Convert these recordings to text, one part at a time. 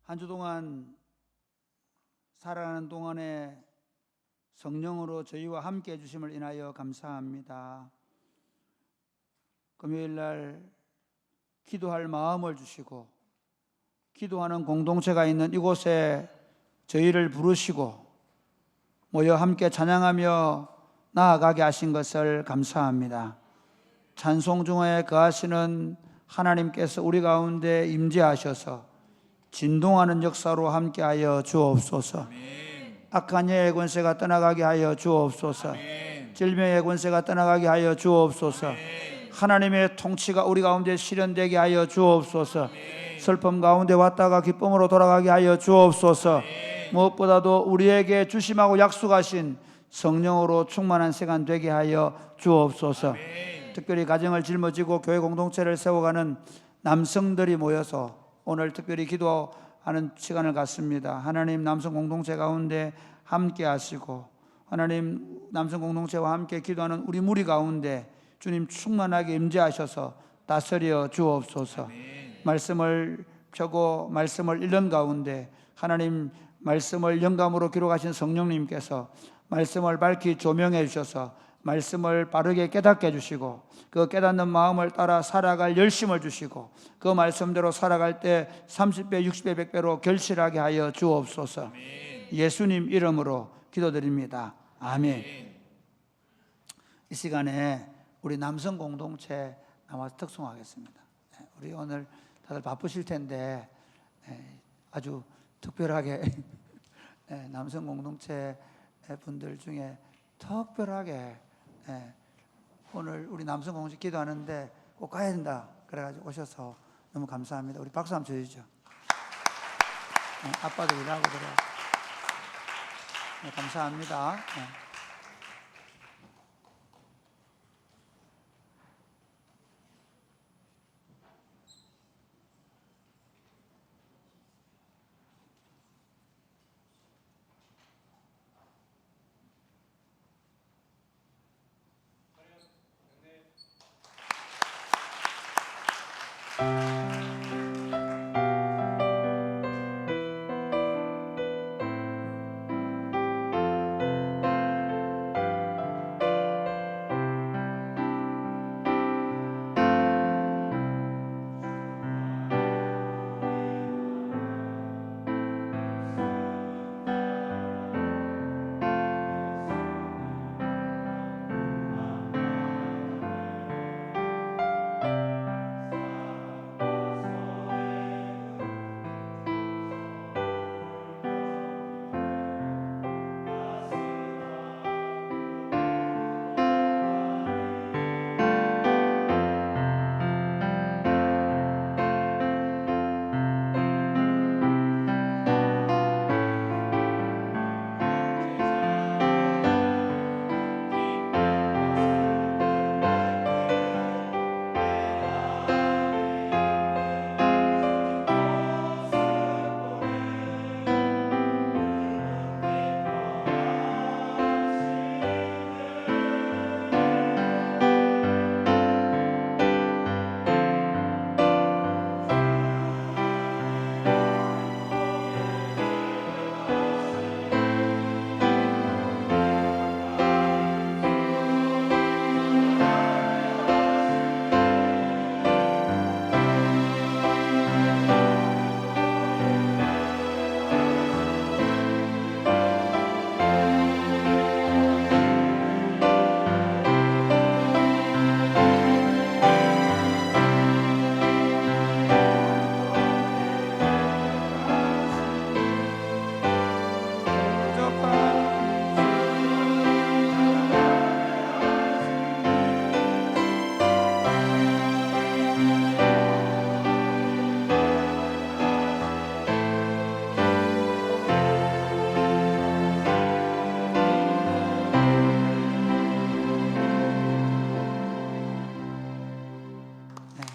한 주 동안 살아가는 동안에 성령으로 저희와 함께 해주심을 인하여 감사합니다. 금요일 날 기도할 마음을 주시고 기도하는 공동체가 있는 이곳에 저희를 부르시고 모여 함께 찬양하며 나아가게 하신 것을 감사합니다. 찬송 중에 거하시는 하나님께서 우리 가운데 임재하셔서 진동하는 역사로 함께하여 주옵소서. 아멘. 악한 예의 권세가 떠나가게 하여 주옵소서. 아멘. 질병의 권세가 떠나가게 하여 주옵소서. 아멘. 하나님의 통치가 우리 가운데 실현되게 하여 주옵소서. 아멘. 슬픔 가운데 왔다가 기쁨으로 돌아가게 하여 주옵소서. 아멘. 무엇보다도 우리에게 주심하고 약속하신 성령으로 충만한 시간 되게 하여 주옵소서. 아멘. 특별히 가정을 짊어지고 교회 공동체를 세워가는 남성들이 모여서 오늘 특별히 기도하는 시간을 갖습니다. 하나님, 남성 공동체 가운데 함께 하시고 하나님, 남성 공동체와 함께 기도하는 우리 무리 가운데 주님 충만하게 임재하셔서 다스려 주옵소서. 아멘. 말씀을 펴고 말씀을 읽는 가운데 하나님, 말씀을 영감으로 기록하신 성령님께서 말씀을 밝히 조명해 주셔서 말씀을 바르게 깨닫게 해주시고 그 깨닫는 마음을 따라 살아갈 열심을 주시고 그 말씀대로 살아갈 때 30배, 60배, 100배로 결실하게 하여 주옵소서. 아멘. 예수님 이름으로 기도드립니다. 아멘. 아멘. 이 시간에 우리 남성 공동체 나와서 특송하겠습니다. 우리 오늘 다들 바쁘실 텐데 아주 특별하게 남성 공동체 분들 중에 특별하게 오늘 우리 남성 공동체 기도하는데 꼭 가야 된다 그래가지고 오셔서 너무 감사합니다. 우리 박수 한번 쳐주시죠. 아빠도 일하고 그래. 감사합니다.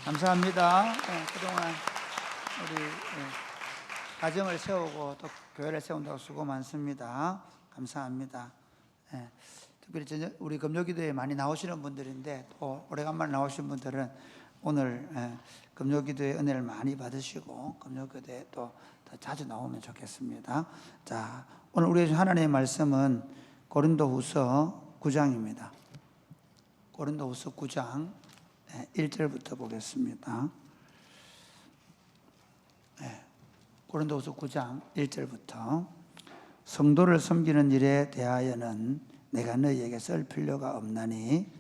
감사합니다. 그동안 우리 가정을 세우고 또 교회를 세운다고 수고 많습니다. 감사합니다. 특별히 우리 금요기도에 많이 나오시는 분들인데 또 오래간만에 나오신 분들은 오늘 금요기도의 은혜를 많이 받으시고 금요기도에 또 더 자주 나오면 좋겠습니다. 자, 오늘 우리 하나님의 말씀은 고린도후서 9장입니다. 고린도후서 9장 1절부터 보겠습니다. 고린도후서 9장 1절부터 성도를 섬기는 일에 대하여는 내가 너희에게 쓸 필요가 없나니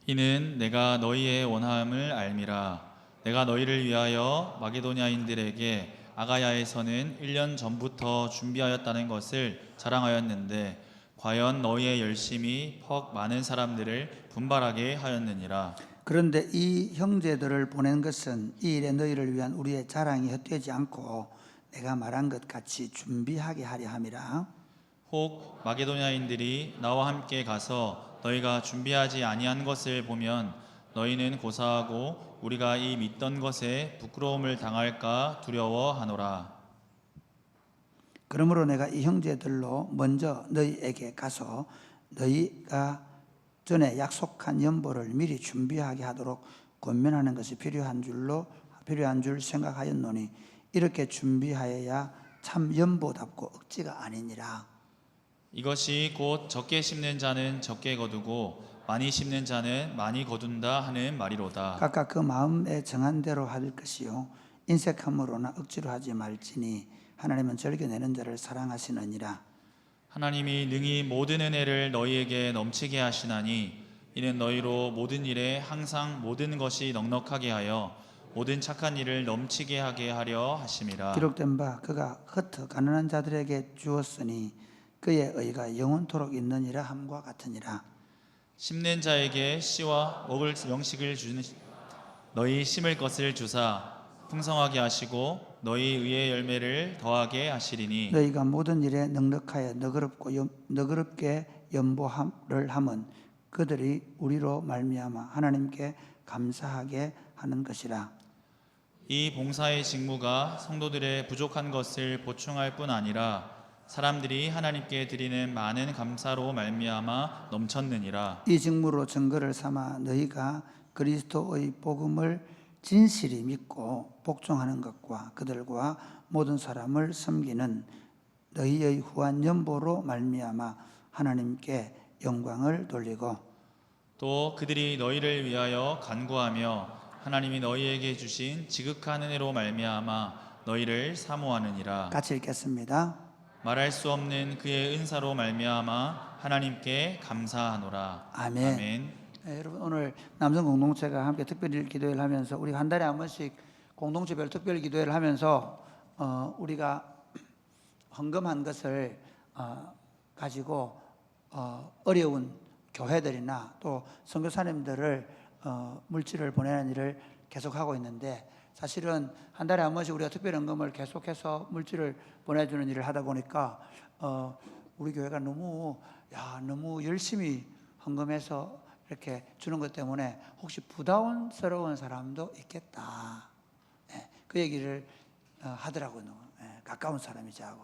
이는 내가 너희의 원함을 알미라. 내가 너희를 위하여 마게도냐인들에게 아가야에서는 1년 전부터 준비하였다는 것을 자랑하였는데 과연 너희의 열심이 퍽 많은 사람들을 분발하게 하였느니라. 그런데 이 형제들을 보낸 것은 이 일에 너희를 위한 우리의 자랑이 헛되지 않고 내가 말한 것 같이 준비하게 하려 함이라. 혹 마게도냐인들이 나와 함께 가서 너희가 준비하지 아니한 것을 보면 너희는 고사하고 우리가 이 믿던 것에 부끄러움을 당할까 두려워하노라. 그러므로 내가 이 형제들로 먼저 너희에게 가서 너희가 전에 약속한 연보를 미리 준비하게 하도록 권면하는 것이 필요한 줄 생각하였노니 이렇게 준비하여야 참 연보답고 억지가 아니니라. 이것이 곧 적게 심는 자는 적게 거두고 많이 심는 자는 많이 거둔다 하는 말이로다. 각각 그 마음에 정한 대로 할 것이요 인색함으로나 억지로 하지 말지니 하나님은 즐겨내는 자를 사랑하시느니라. 하나님이 능히 모든 은혜를 너희에게 넘치게 하시나니 이는 너희로 모든 일에 항상 모든 것이 넉넉하게 하여 모든 착한 일을 넘치게 하게 하려 하심이라. 기록된 바 그가 흩어 가난한 자들에게 주었으니 그의 의가 영원토록 있느니라 함과 같으니라. 심는 자에게 씨와 먹을 영식을 주는 너희 심을 것을 주사 풍성하게 하시고 너희 의의 열매를 더하게 하시리니 너희가 모든 일에 넉넉하여 너그럽게 연보를 함은 그들이 우리로 말미암아 하나님께 감사하게 하는 것이라. 이 봉사의 직무가 성도들의 부족한 것을 보충할 뿐 아니라 사람들이 하나님께 드리는 많은 감사로 말미암아 넘쳤느니라. 이 직무로 증거를 삼아 너희가 그리스도의 복음을 진실이 믿고 복종하는 것과 그들과 모든 사람을 섬기는 너희의 후한 연보로 말미암아 하나님께 영광을 돌리고 또 그들이 너희를 위하여 간구하며 하나님이 너희에게 주신 지극한 은혜로 말미암아 너희를 사모하느니라. 같이 읽겠습니다. 말할 수 없는 그의 은사로 말미암아 하나님께 감사하노라. 아멘. 아멘. 여러분 오늘 남성 공동체가 함께 특별히 기도회를 하면서 우리가 한 달에 한 번씩 공동체별 특별 기도회를 하면서 우리가 헌금한 것을 가지고 어려운 교회들이나 또 선교사님들을 물질을 보내는 일을 계속하고 있는데 사실은 한 달에 한 번씩 우리가 특별 헌금을 계속해서 물질을 보내주는 일을 하다 보니까 우리 교회가 너무 열심히 헌금해서 이렇게 주는 것 때문에 혹시 부담스러운 사람도 있겠다. 그 얘기를 하더라고요. 가까운 사람이지 하고.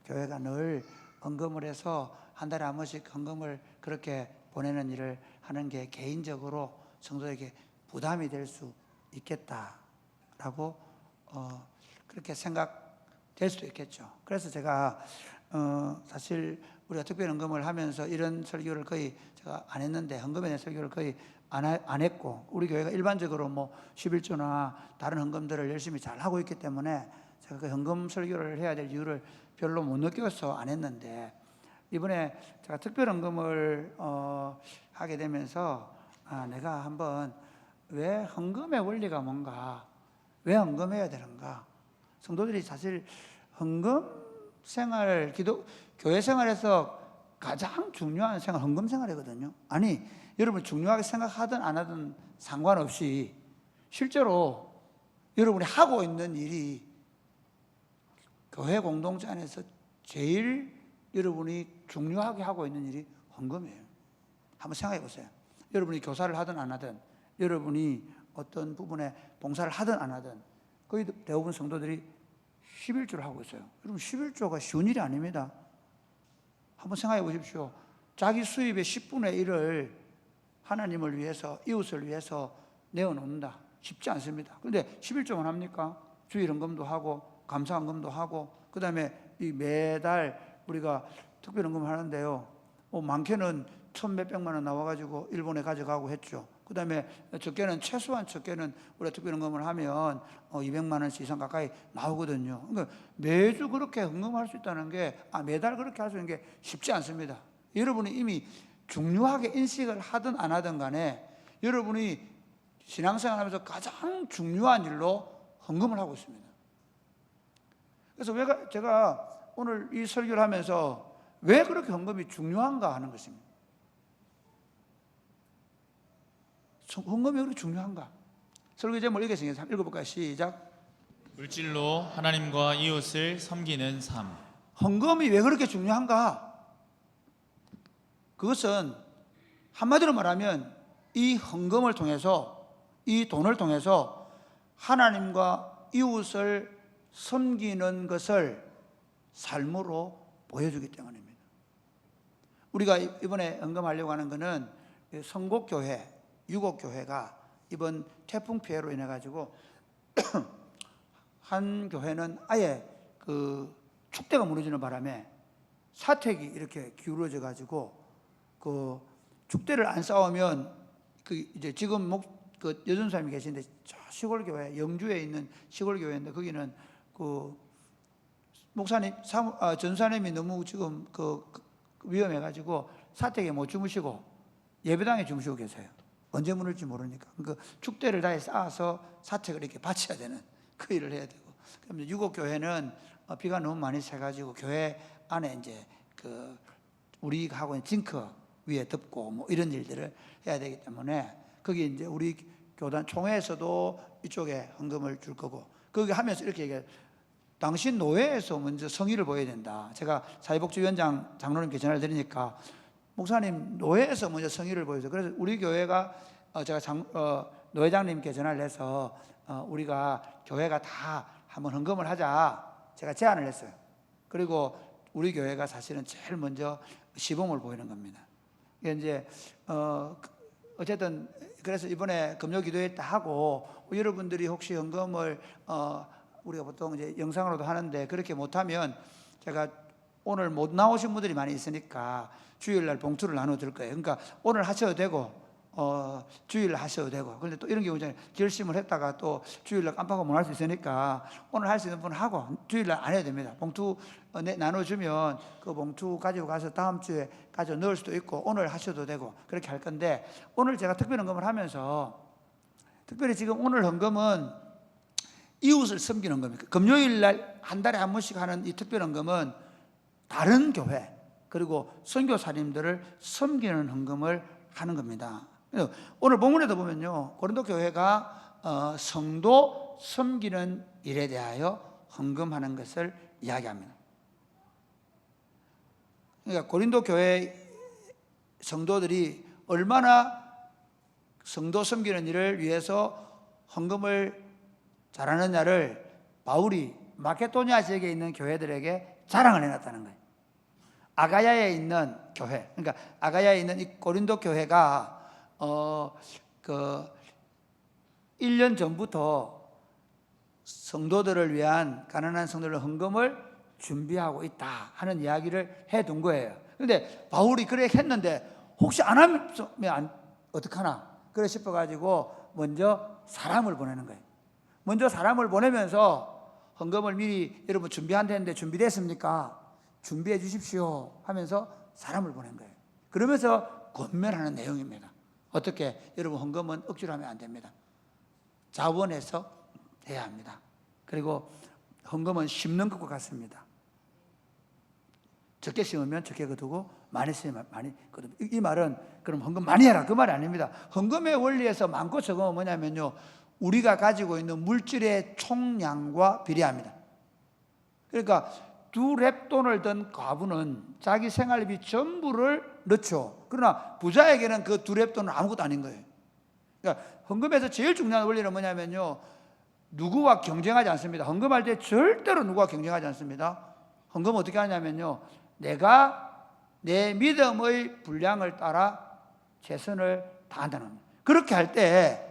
교회가 늘 헌금을 해서 한 달에 한 번씩 헌금을 그렇게 보내는 일을 하는 게 개인적으로 성도에게 부담이 될 수 있겠다라고 그렇게 생각될 수도 있겠죠. 그래서 제가 사실 우리가 특별 헌금을 하면서 이런 설교를 거의 제가 안 했는데 헌금에 대한 설교를 거의 안 했고 우리 교회가 일반적으로 뭐 11조나 다른 헌금들을 열심히 잘 하고 있기 때문에 제가 그 헌금 설교를 해야 될 이유를 별로 못 느껴서 안 했는데 이번에 제가 특별 헌금을 하게 되면서 내가 한번 왜 헌금의 원리가 뭔가 왜 헌금해야 되는가 성도들이 사실 헌금 생활, 교회 생활에서 가장 중요한 생활, 헌금 생활이거든요. 아니, 여러분 중요하게 생각하든 안 하든 상관없이 실제로 여러분이 하고 있는 일이 교회 공동체 안에서 제일 여러분이 중요하게 하고 있는 일이 헌금이에요. 한번 생각해 보세요. 여러분이 교사를 하든 안 하든, 여러분이 어떤 부분에 봉사를 하든 안 하든, 거의 대부분 성도들이 11조를 하고 있어요. 여러분 11조가 쉬운 일이 아닙니다. 한번 생각해 보십시오. 자기 수입의 10분의 1을 하나님을 위해서 이웃을 위해서 내어놓는다. 쉽지 않습니다. 그런데 11조만 합니까? 주일 헌금도 하고 감사 헌금도 하고 그다음에 이 매달 우리가 특별 헌금을 하는데요. 많게는 1,000몇백만 원 나와가지고 일본에 가져가고 했죠. 그다음에 최소한 적게는 우리가 특별 헌금을 하면 200만 원씩 이상 가까이 나오거든요. 그러니까 매주 그렇게 헌금할 수 있다는 게 매달 그렇게 할 수 있는 게 쉽지 않습니다. 여러분이 이미 중요하게 인식을 하든 안 하든 간에 여러분이 신앙생활 하면서 가장 중요한 일로 헌금을 하고 있습니다. 그래서 제가 오늘 이 설교를 하면서 왜 그렇게 헌금이 중요한가 하는 것입니다. 헌금이 왜 그렇게 중요한가? 설교 제목을 읽겠습니다. 한번 읽어볼까요? 시작. 물질로 하나님과 이웃을 섬기는 삶. 헌금이 왜 그렇게 중요한가? 그것은 한마디로 말하면 이 헌금을 통해서, 이 돈을 통해서 하나님과 이웃을 섬기는 것을 삶으로 보여주기 때문입니다. 우리가 이번에 헌금하려고 하는 것은 성곡교회, 유곡교회가 이번 태풍 피해로 인해 가지고 한 교회는 아예 그 축대가 무너지는 바람에 사택이 이렇게 기울어져 가지고 그 축대를 안 쌓으면 이제 지금 그 여전사님이 계신데 저 시골 교회, 영주에 있는 시골 교회인데 거기는 그 목사님, 전사님이 너무 지금 위험해 가지고 사택에 못 주무시고 예배당에 주무시고 계세요. 언제 무너질지 모르니까. 그 축대를 다해 쌓아서 사택을 이렇게 바쳐야 되는 그 일을 해야 되고. 그럼 유곡교회는 비가 너무 많이 새가지고 교회 안에 이제 우리가 하고 있는 징크 위에 덮고 뭐 이런 일들을 해야 되기 때문에 거기 이제 우리 교단 총회에서도 이쪽에 헌금을 줄 거고 거기 하면서 이렇게 얘기해요. 당신 노회에서 먼저 성의를 보여야 된다. 제가 사회복지위원장 장로님께 전화를 드리니까 목사님 노회에서 먼저 성의를 보여서 그래서 우리 교회가 제가 노회장님께 전화를 해서 우리가 교회가 다 한번 헌금을 하자 제가 제안을 했어요. 그리고 우리 교회가 사실은 제일 먼저 시범을 보이는 겁니다. 이제 어쨌든 그래서 이번에 금요 기도회 때 하고 여러분들이 혹시 헌금을 우리가 보통 이제 영상으로도 하는데 그렇게 못하면 제가 오늘 못 나오신 분들이 많이 있으니까 주일날 봉투를 나눠줄 거예요. 그러니까 오늘 하셔도 되고 주일날 하셔도 되고 그런데 또 이런 경우 있잖아요. 결심을 했다가 또 주일날 깜빡하고 못 할 수 있으니까 오늘 할 수 있는 분은 하고 주일날 안 해야 됩니다. 봉투 나눠주면 그 봉투 가지고 가서 다음 주에 가져 넣을 수도 있고 오늘 하셔도 되고 그렇게 할 건데 오늘 제가 특별 헌금을 하면서 특별히 지금 오늘 헌금은 이웃을 섬기는 겁니다. 금요일날 한 달에 한 번씩 하는 이 특별 헌금은 다른 교회 그리고 선교사님들을 섬기는 헌금을 하는 겁니다. 오늘 본문에도 보면요, 고린도 교회가 성도 섬기는 일에 대하여 헌금하는 것을 이야기합니다. 그러니까 고린도 교회 성도들이 얼마나 성도 섬기는 일을 위해서 헌금을 잘하느냐를 바울이 마케도니아 지역에 있는 교회들에게 자랑을 해놨다는 거예요. 아가야에 있는 교회, 그러니까 아가야에 있는 이 고린도 교회가 1년 전부터 성도들을 위한 가난한 성도들 헌금을 준비하고 있다 하는 이야기를 해둔 거예요. 그런데 바울이 그렇게 했는데 혹시 안 하면 어떡하나 그래 싶어가지고 먼저 사람을 보내는 거예요. 먼저 사람을 보내면서 헌금을 미리 여러분 준비한다는데 준비됐습니까? 준비해 주십시오 하면서 사람을 보낸 거예요. 그러면서 권면하는 내용입니다. 어떻게? 여러분 헌금은 억지로 하면 안 됩니다. 자원해서 해야 합니다. 그리고 헌금은 심는 것과 같습니다. 적게 심으면 적게 거두고 많이 심으면 많이 거두고 이 말은 그럼 헌금 많이 해라 그 말이 아닙니다. 헌금의 원리에서 많고 적음은 뭐냐면요, 우리가 가지고 있는 물질의 총량과 비례합니다. 그러니까 2렙돈을 든 과부는 자기 생활비 전부를 넣죠. 그러나 부자에게는 그 2렙돈은 아무것도 아닌 거예요. 그러니까 헌금에서 제일 중요한 원리는 뭐냐면요, 누구와 경쟁하지 않습니다. 헌금할 때 절대로 누구와 경쟁하지 않습니다. 헌금은 어떻게 하냐면요, 내가 내 믿음의 분량을 따라 최선을 다한다는 겁니다. 그렇게 할 때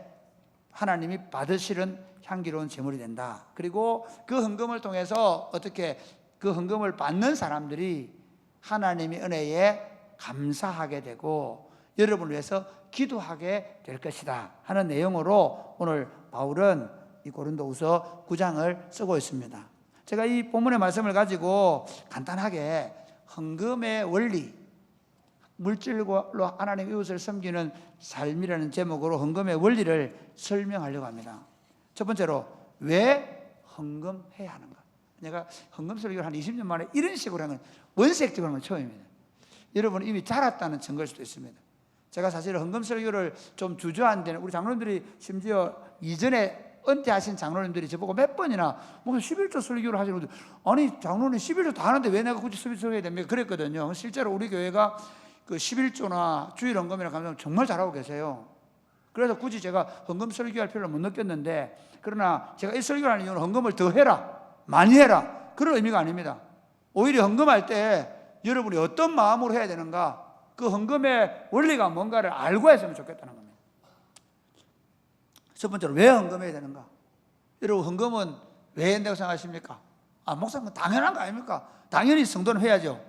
하나님이 받으시는 향기로운 제물이 된다. 그리고 그 헌금을 통해서 어떻게 그 헌금을 받는 사람들이 하나님의 은혜에 감사하게 되고 여러분을 위해서 기도하게 될 것이다 하는 내용으로 오늘 바울은 이 고린도후서 9장을 쓰고 있습니다. 제가 이 본문의 말씀을 가지고 간단하게 헌금의 원리, 물질로 하나님 이웃을 섬기는 삶이라는 제목으로 헌금의 원리를 설명하려고 합니다. 첫 번째로 왜 헌금해야 하는가? 내가 헌금 설교를 한 20년 만에 이런 식으로 하는 건 원색적으로 하는 건 처음입니다. 여러분은 이미 자랐다는 증거일 수도 있습니다. 제가 사실 헌금 설교를 좀 주저한 데는 우리 장로님들이 심지어 이전에 은퇴하신 장로님들이 저보고 몇 번이나 무슨 11조 설교를 하시는 분들, 아니 장로님 11조 다 하는데 왜 내가 굳이 11조 해야 됩니까? 그랬거든요. 실제로 우리 교회가 그 11조나 주일 헌금이나 가면 정말 잘하고 계세요. 그래서 굳이 제가 헌금 설교할 필요를 못 느꼈는데, 그러나 제가 이 설교를 하는 이유는 헌금을 더 해라, 많이 해라, 그런 의미가 아닙니다. 오히려 헌금할 때 여러분이 어떤 마음으로 해야 되는가, 그 헌금의 원리가 뭔가를 알고 했으면 좋겠다는 겁니다. 첫 번째로 왜 헌금해야 되는가? 여러분 헌금은 왜 해야 된다고 생각하십니까? 목사님 당연한 거 아닙니까? 당연히 성도는 해야죠.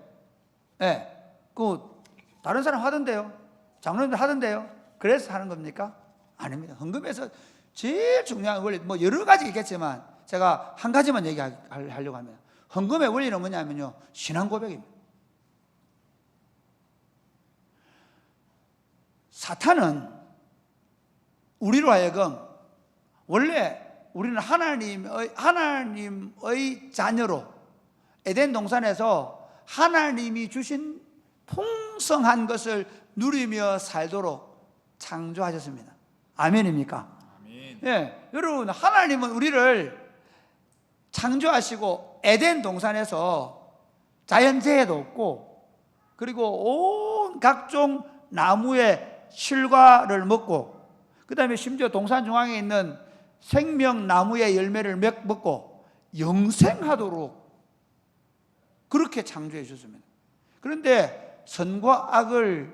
네, 그 다른 사람 하던데요, 장로님들 하던데요, 그래서 하는 겁니까? 아닙니다. 헌금에서 제일 중요한 원리, 뭐 여러 가지 있겠지만 제가 한 가지만 얘기하려고 합니다. 헌금의 원리는 뭐냐면요, 신앙 고백입니다. 사탄은 우리로 하여금, 원래 우리는 하나님의 자녀로 에덴 동산에서 하나님이 주신 풍성한 것을 누리며 살도록 창조하셨습니다. 아멘입니까? 아멘. 예, 여러분 하나님은 우리를 창조하시고 에덴 동산에서 자연재해도 없고, 그리고 온 각종 나무의 실과를 먹고, 그 다음에 심지어 동산 중앙에 있는 생명나무의 열매를 먹고 영생하도록 그렇게 창조해 주셨습니다. 그런데 선과 악을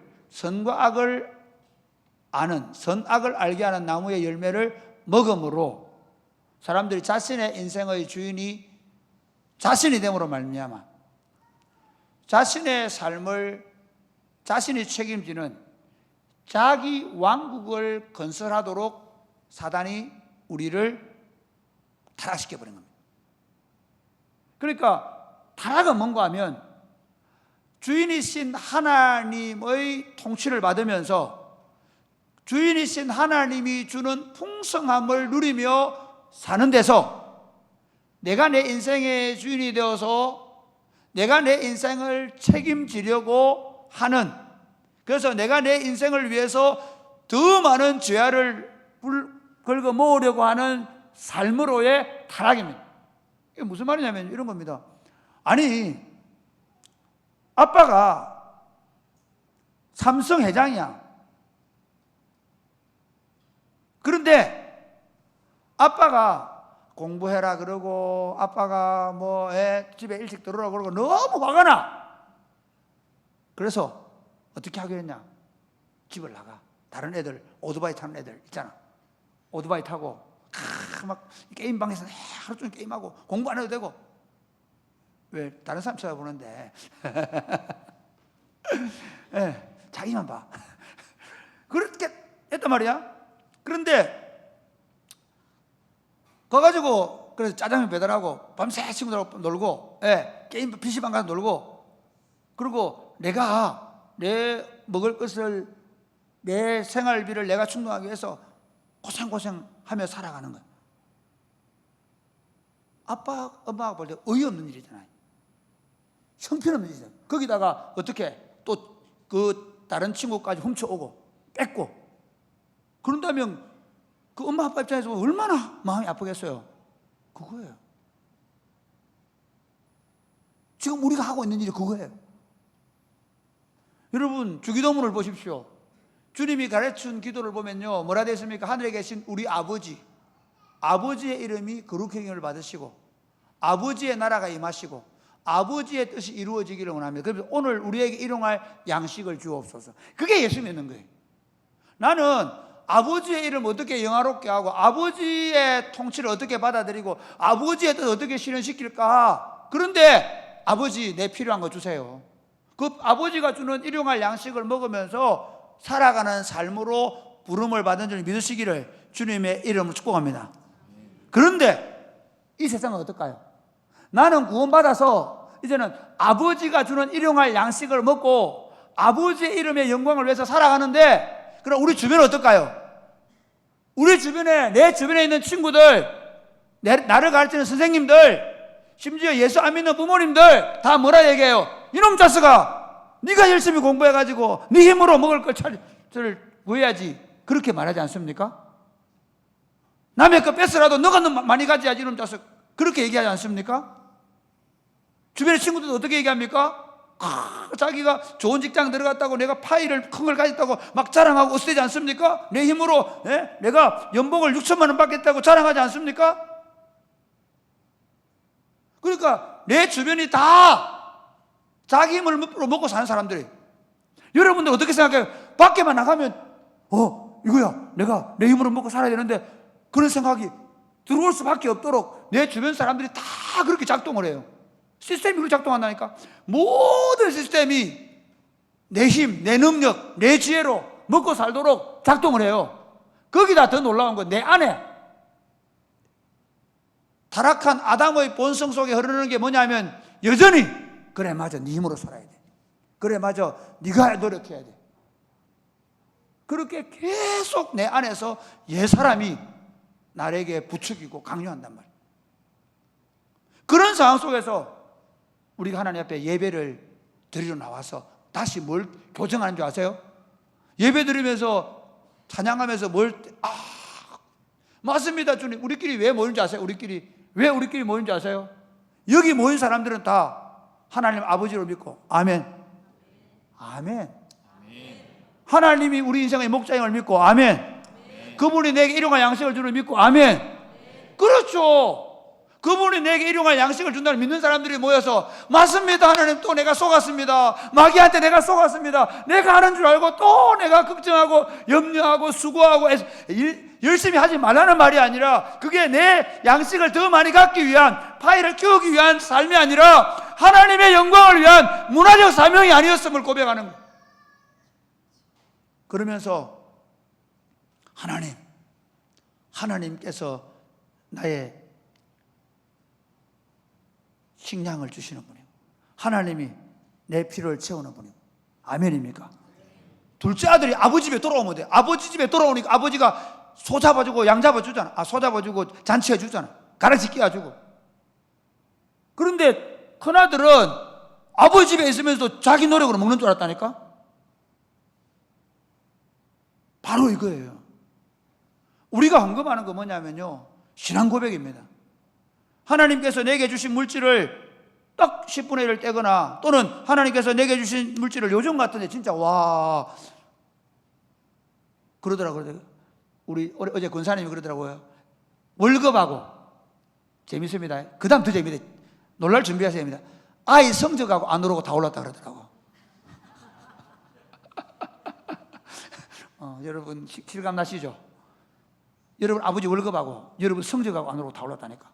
아는, 선악을 알게 하는 나무의 열매를 먹음으로 사람들이 자신의 인생의 주인이 자신이 됨으로 말미암아 자신의 삶을 자신이 책임지는 자기 왕국을 건설하도록 사단이 우리를 타락시켜버린 겁니다. 그러니까 타락은 뭔가 하면 주인이신 하나님의 통치를 받으면서 주인이신 하나님이 주는 풍성함을 누리며 사는 데서 내가 내 인생의 주인이 되어서 내가 내 인생을 책임지려고 하는, 그래서 내가 내 인생을 위해서 더 많은 죄악을 긁어 모으려고 하는 삶으로의 타락입니다. 이게 무슨 말이냐면 이런 겁니다. 아니, 아빠가 삼성 회장이야. 그런데 아빠가 공부해라 그러고 아빠가 뭐 집에 일찍 들어오라 그러고 너무 화가 나. 그래서 어떻게 하기로 했냐? 집을 나가. 다른 애들, 오토바이 타는 애들 있잖아. 오토바이 타고 막 게임방에서 하루 종일 게임하고 공부 안 해도 되고. 왜? 다른 사람 쳐다보는데 자기만 봐. 그렇게 했단 말이야. 그런데 가가지고 그래서 짜장면 배달하고 밤새 친구들하고 놀고, 게임 PC방 가서 놀고, 그리고 내가 내 먹을 것을, 내 생활비를 내가 충당하기 위해서 고생하며 살아가는 거야. 아빠, 엄마가 볼 때 어이없는 일이잖아요. 형편없는 일이잖아요. 거기다가 어떻게 또 그 다른 친구까지 훔쳐오고 뺏고, 그런다면 그 엄마 아빠 입장에서 얼마나 마음이 아프겠어요. 그거예요. 지금 우리가 하고 있는 일이 그거예요. 여러분 주기도문을 보십시오. 주님이 가르친 기도를 보면요, 뭐라 되어 있습니까? 하늘에 계신 우리 아버지, 아버지의 이름이 거룩히 여김을 받으시고 아버지의 나라가 임하시고 아버지의 뜻이 이루어지기를 원합니다. 그래서 오늘 우리에게 일용할 양식을 주옵소서. 그게 예수 믿는 거예요. 나는 아버지의 이름 어떻게 영화롭게 하고 아버지의 통치를 어떻게 받아들이고 아버지의 뜻 어떻게 실현시킬까? 그런데 아버지 내 필요한 거 주세요. 그 아버지가 주는 일용할 양식을 먹으면서 살아가는 삶으로 부름을 받은 줄 믿으시기를 주님의 이름으로 축복합니다. 그런데 이 세상은 어떨까요? 나는 구원받아서 이제는 아버지가 주는 일용할 양식을 먹고 아버지의 이름의 영광을 위해서 살아가는데, 그럼 우리 주변은 어떨까요? 우리 주변에, 내 주변에 있는 친구들, 나를 가르치는 선생님들, 심지어 예수 안 믿는 부모님들 다 뭐라 얘기해요? 이놈 자식아, 네가 열심히 공부해가지고 네 힘으로 먹을 걸 구해야지, 그렇게 말하지 않습니까? 남의 거 뺏으라도 너가 많이 가져야지 이놈 자식, 그렇게 얘기하지 않습니까? 주변의 친구들도 어떻게 얘기합니까? 자기가 좋은 직장 들어갔다고, 내가 파일을 큰 걸 가졌다고 막 자랑하고 어쓰지 않습니까? 내 힘으로 내가 연봉을 6천만 원 받겠다고 자랑하지 않습니까? 그러니까 내 주변이 다 자기 힘을 먹고 사는 사람들이. 여러분들 어떻게 생각해요? 밖에만 나가면 이거야, 내가 내 힘으로 먹고 살아야 되는데, 그런 생각이 들어올 수밖에 없도록 내 주변 사람들이 다 그렇게 작동을 해요. 시스템이 그렇게 작동한다니까. 모든 시스템이 내 힘, 내 능력, 내 지혜로 먹고 살도록 작동을 해요. 거기다 더 놀라운 건 내 안에 타락한 아담의 본성 속에 흐르는 게 뭐냐면, 여전히 그래 맞아, 네 힘으로 살아야 돼, 그래 맞아, 네가 노력해야 돼, 그렇게 계속 내 안에서 옛사람이 나에게 부추기고 강요한단 말이에요. 그런 상황 속에서 우리가 하나님 앞에 예배를 드리러 나와서 다시 뭘 교정하는 줄 아세요? 예배 드리면서 찬양하면서 맞습니다 주님, 우리끼리 왜 모인 줄 아세요? 왜 우리끼리 모인 줄 아세요? 여기 모인 사람들은 다 하나님 아버지를 믿고, 아멘, 아멘, 하나님이 우리 인생의 목자임을 믿고, 아멘, 그분이 내게 일용할 양식을 주는 믿고, 아멘. 그렇죠. 그분이 내게 일용할 양식을 준다는 믿는 사람들이 모여서, 맞습니다 하나님, 또 내가 속았습니다, 마귀한테 내가 속았습니다, 내가 하는 줄 알고 또 내가 걱정하고 염려하고 수고하고 열심히 하지 말라는 말이 아니라, 그게 내 양식을 더 많이 갖기 위한, 파일을 키우기 위한 삶이 아니라 하나님의 영광을 위한 문화적 사명이 아니었음을 고백하는 거예요. 그러면서 하나님께서 나의 식량을 주시는 분이고, 하나님이 내 필요를 채우는 분이고, 아멘입니까? 둘째 아들이 아버지 집에 돌아오면 돼. 아버지 집에 돌아오니까 아버지가 소 잡아주고 양 잡아주잖아. 소 잡아주고 잔치해주잖아. 가라지 끼워주고. 그런데 큰아들은 아버지 집에 있으면서도 자기 노력으로 먹는 줄 알았다니까? 바로 이거예요. 우리가 헌금하는 거 뭐냐면요, 신앙 고백입니다. 하나님께서 내게 주신 물질을 딱 10분의 1을 떼거나, 또는 하나님께서 내게 주신 물질을 요즘 같은데 진짜 그러더라고요. 우리 어제 권사님이 그러더라고요. 월급하고 재밌습니다. 그 다음 더 재밌다. 놀랄 준비하셔야 됩니다. 아이 성적하고 안 오르고 다 올랐다 그러더라고. 여러분 실감 나시죠? 여러분 아버지 월급하고 여러분 성적하고 안 오르고 다 올랐다니까.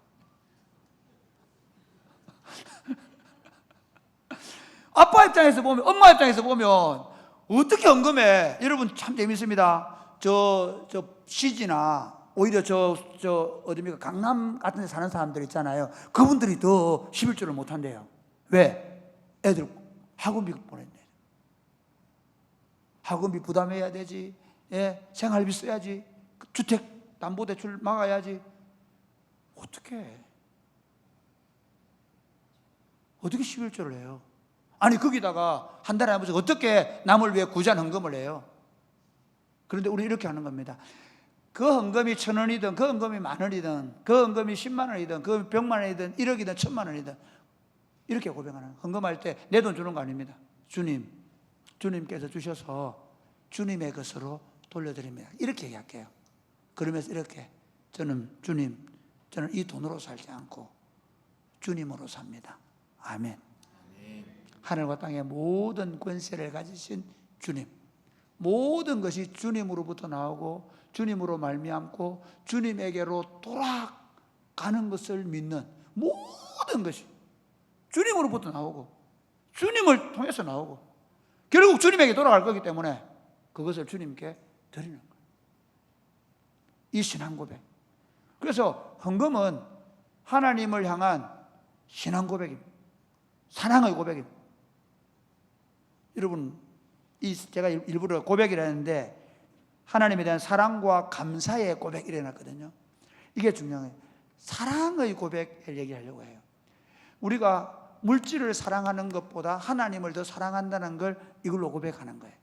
아빠 입장에서 보면, 엄마 입장에서 보면 어떻게 헌금해? 여러분 참 재밌습니다. 저 시지나 오히려 어디입니까? 강남 같은 데 사는 사람들 있잖아요. 그분들이 더 11조를 못 한대요. 왜? 애들 학원비 보냈네. 학원비 부담해야 되지. 생활비 써야지. 주택담보대출 막아야지. 어떻게 11조를 해요? 아니 거기다가 한 달에 한 번씩 어떻게 남을 위해 구제한 헌금을 해요? 그런데 우리 이렇게 하는 겁니다. 그 헌금이 1,000원이든 그 헌금이 10,000원이든 그 헌금이 10만 원이든 그 100만 원이든 1억이든 1,000만 원이든 이렇게 고백하는, 헌금할 때 내 돈 주는 거 아닙니다. 주님께서 주셔서 주님의 것으로 돌려드립니다. 이렇게 얘기할게요. 그러면서 이렇게, 저는 이 돈으로 살지 않고 주님으로 삽니다. 아멘. 하늘과 땅의 모든 권세를 가지신 주님, 모든 것이 주님으로부터 나오고 주님으로 말미암고 주님에게로 돌아가는 것을 믿는 모든 것이 주님으로부터 나오고 주님을 통해서 나오고 결국 주님에게 돌아갈 거기 때문에 그것을 주님께 드리는 거예요. 이 신앙 고백. 그래서 헌금은 하나님을 향한 신앙 고백입니다. 사랑의 고백입니다. 여러분, 제가 일부러 고백이라 했는데 하나님에 대한 사랑과 감사의 고백이라 해놨거든요. 이게 중요한 거예요. 사랑의 고백을 얘기하려고 해요. 우리가 물질을 사랑하는 것보다 하나님을 더 사랑한다는 걸 이걸로 고백하는 거예요.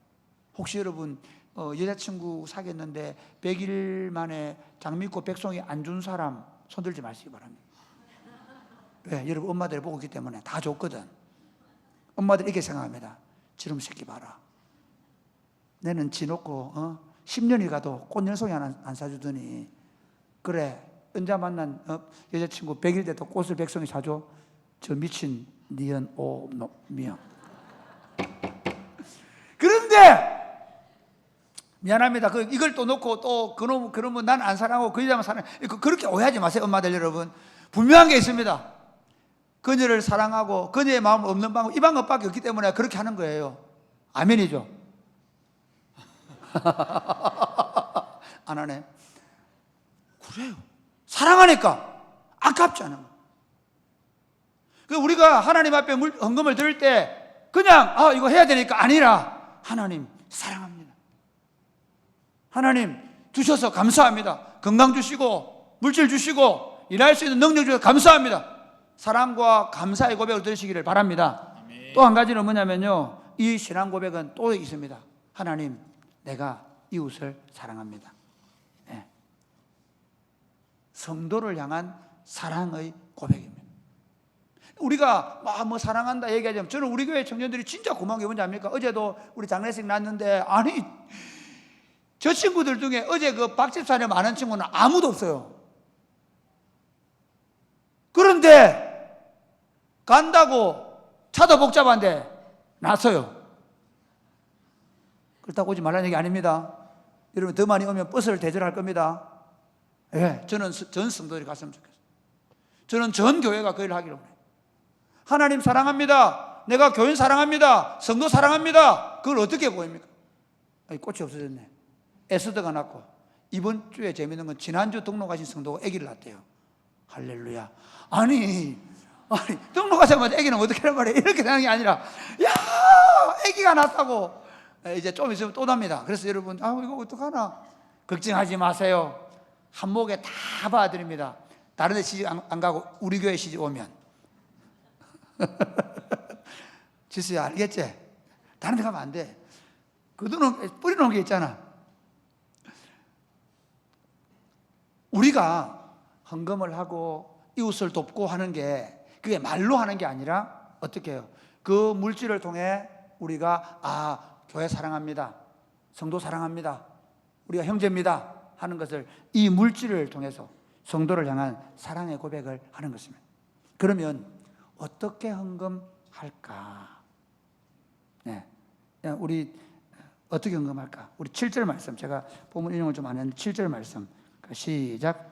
혹시 여러분 여자친구 사귀었는데 100일 만에 장미꽃 백송이 안 준 사람 손들지 마시기 바랍니다. 왜? 여러분 엄마들 보고 있기 때문에 다 줬거든. 엄마들 이렇게 생각합니다. 지름 새끼 봐라. 내는 지놓고 10년이 가도 꽃 연송이 안 사주더니 그래 언제 만난 여자친구 100일 돼도 꽃을 백송이 사줘? 저 미친 니은 오미야. 그런데 미안합니다. 이걸 또 놓고 또 그러면 난 안 사랑하고 그 여자만 사랑. 그렇게 오해하지 마세요, 엄마들 여러분. 분명한 게 있습니다. 그녀를 사랑하고 그녀의 마음을 없는 방법, 이 방법밖에 없기 때문에 그렇게 하는 거예요. 아멘이죠. 안 하네. 그래요. 사랑하니까 아깝지 않은 거예요. 우리가 하나님 앞에 헌금을 드릴 때 그냥 이거 해야 되니까 아니라 하나님 사랑합니다. 하나님 주셔서 감사합니다. 건강 주시고 물질 주시고 일할 수 있는 능력 주셔서 감사합니다. 사랑과 감사의 고백을 드리시기를 바랍니다. 또 한 가지는 뭐냐면요, 이 신앙 고백은 또 있습니다. 하나님, 내가 이웃을 사랑합니다. 네. 성도를 향한 사랑의 고백입니다. 우리가 뭐 사랑한다 얘기하자면 저는 우리 교회 청년들이 진짜 고마운 게 뭔지 압니까? 어제도 우리 장례식 났는데 아니 저 친구들 중에 어제 그 박집사님 아는 친구는 아무도 없어요. 그런데 간다고 차도 복잡한데 났어요. 그렇다고 오지 말라는 얘기 아닙니다. 여러분 더 많이 오면 버스를 대절할 겁니다. 예, 저는 전 성도들이 갔으면 좋겠어요. 저는 전 교회가 그 일을 하기를 원해요. 하나님 사랑합니다. 내가 교인 사랑합니다. 성도 사랑합니다. 그걸 어떻게 보입니까? 꽃이 없어졌네. 에스더가 낳고 이번 주에 재밌는 건 지난주 등록하신 성도가 아기를 낳았대요. 할렐루야. 아니 등록하자마자 아기는 어떻게 하란 말이에요? 이렇게 되는 게 아니라 야 아기가 낳았다고 이제 좀 있으면 또 납니다. 그래서 여러분 이거 어떡하나 걱정하지 마세요. 한목에 다 봐드립니다. 다른 데 시집 안 가고 우리 교회 시집 오면 지수야 알겠지? 다른 데 가면 안 돼. 그 돈은 뿌려놓은 게 있잖아. 우리가 헌금을 하고 이웃을 돕고 하는 게 그게 말로 하는 게 아니라 어떻게 해요? 그 물질을 통해 우리가 교회 사랑합니다. 성도 사랑합니다. 우리가 형제입니다. 하는 것을 이 물질을 통해서 성도를 향한 사랑의 고백을 하는 것입니다. 그러면 어떻게 헌금할까? 네. 우리 어떻게 헌금할까? 우리 7절 말씀, 제가 본문 인용을 좀 안 했는데 7절 말씀 시작.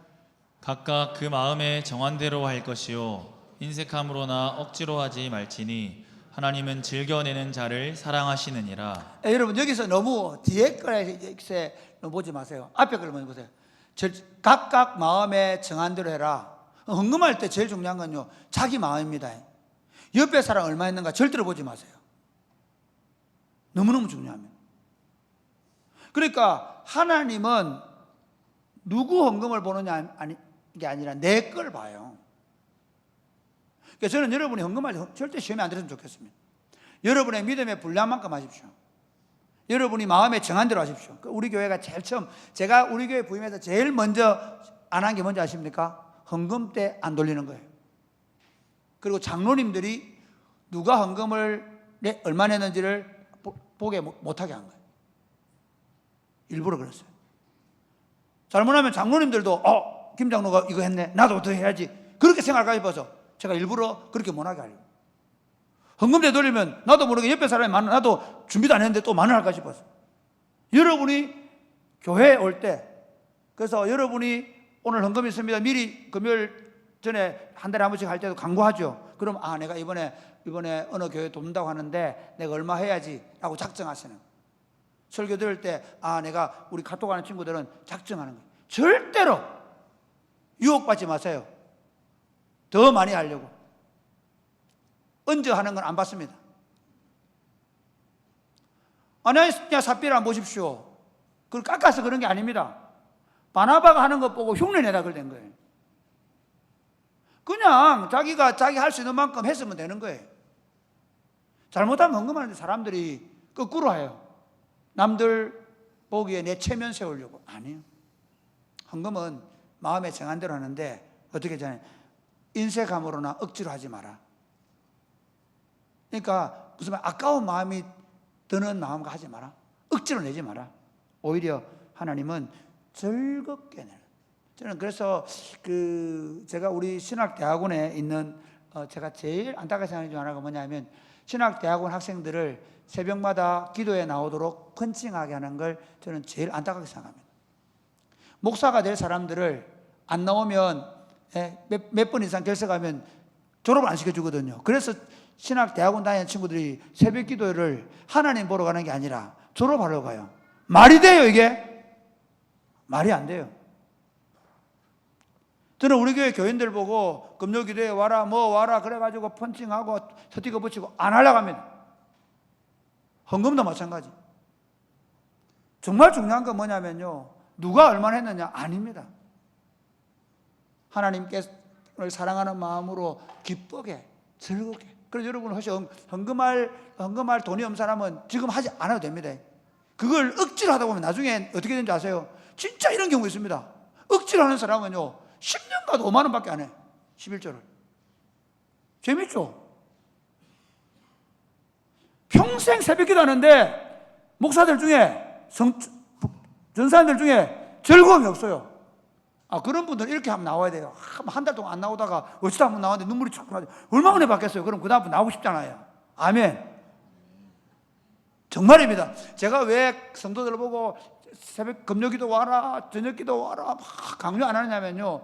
각각 그 마음에 정한 대로 할 것이요 인색함으로나 억지로 하지 말지니 하나님은 즐겨내는 자를 사랑하시느니라. 여러분 여기서 너무 뒤에 거에 너무 보지 마세요. 앞에 걸 먼저 보세요. 각각 마음에 정한 대로 해라. 헌금할 때 제일 중요한 건요, 자기 마음입니다. 옆에 사람 얼마 있는가 절대로 보지 마세요. 너무너무 중요합니다. 그러니까 하나님은 누구 헌금을 보느냐 게 아니라 내 걸 봐요. 그러니까 저는 여러분이 헌금할 때 절대 시험에 안 들었으면 좋겠습니다. 여러분의 믿음의 분량만큼 하십시오. 여러분이 마음에 정한 대로 하십시오. 우리 교회가 제일 처음, 제가 우리 교회 부임해서 제일 먼저 안 한 게 뭔지 아십니까? 헌금 때 안 돌리는 거예요. 그리고 장로님들이 누가 헌금을 얼마 냈는지를 보게 못하게 한 거예요. 일부러 그랬어요. 잘못하면 장로님들도 김 장로가 이거 했네, 나도 더 해야지, 그렇게 생각할까 싶어서 제가 일부러 그렇게 못하게 하려고. 헌금 때 돌리면 나도 모르게 옆에 사람이 나도 준비도 안 했는데 또 많이 할까 싶어서. 여러분이 교회에 올 때, 그래서 여러분이 오늘 헌금 있습니다. 미리 금요일 전에 한 달에 한 번씩 할 때도 광고하죠. 그럼 내가 이번에 어느 교회 돕는다고 하는데 내가 얼마 해야지 라고 작정하시는 거예요. 설교 들을 때 내가 우리 카톡 하는 친구들은 작정하는 거예요. 절대로 유혹받지 마세요. 더 많이 하려고. 언제 하는 건 안 받습니다. 아나니아 삽비라 보십시오. 그걸 깎아서 그런 게 아닙니다. 바나바가 하는 것 보고 흉내내다 그런 거예요. 그냥 자기가 자기 할 수 있는 만큼 했으면 되는 거예요. 잘못하면 헌금하는데 사람들이 거꾸로 해요. 남들 보기에 내 체면 세우려고. 아니에요. 헌금은 마음에 정한 대로 하는데 어떻게 하잖아요. 인색함으로나 억지로 하지 마라. 그러니까 무슨 말 아까운 마음이 드는 마음과 하지 마라. 억지로 내지 마라. 오히려 하나님은 즐겁게 내라. 저는 그래서 제가 우리 신학대학원에 있는 제가 제일 안타깝게 생각하는 중 하나가 뭐냐면 신학대학원 학생들을 새벽마다 기도에 나오도록 펀칭하게 하는 걸 저는 제일 안타깝게 생각합니다. 목사가 될 사람들을 안 나오면 몇 번 이상 결석하면 졸업을 안 시켜주거든요. 그래서 신학대학원 다니는 친구들이 새벽 기도를 하나님 보러 가는 게 아니라 졸업하러 가요. 말이 돼요 이게? 말이 안 돼요. 저는 우리 교회 교인들 보고 금요기도에 와라 뭐 와라 그래가지고 펀칭하고 스티커 붙이고 안 하려고 합니다. 헌금도 마찬가지. 정말 중요한 건 뭐냐면요, 누가 얼마나 했느냐 아닙니다. 하나님께서 사랑하는 마음으로 기쁘게 즐겁게. 그래서 여러분 혹시 헌금할 돈이 없는 사람은 지금 하지 않아도 됩니다. 그걸 억지로 하다 보면 나중에 어떻게 되는지 아세요? 진짜 이런 경우 있습니다. 억지로 하는 사람은요 10년 가도 5만 원밖에 안 해. 11조를. 재밌죠? 평생 새벽기도 하는데 목사들 중에 전사님들 중에 즐거움이 없어요. 그런 분들은 이렇게 한번 나와야 돼요. 한 달 동안 안 나오다가 어쩌다 한번 나왔는데 눈물이 쭉 나죠. 얼마 만에 받겠어요? 그럼 그 다음부터 나오고 싶잖아요. 아멘. 정말입니다. 제가 왜 성도들 보고 새벽 금요기도 와라 저녁기도 와라 막 강요 안 하느냐면요,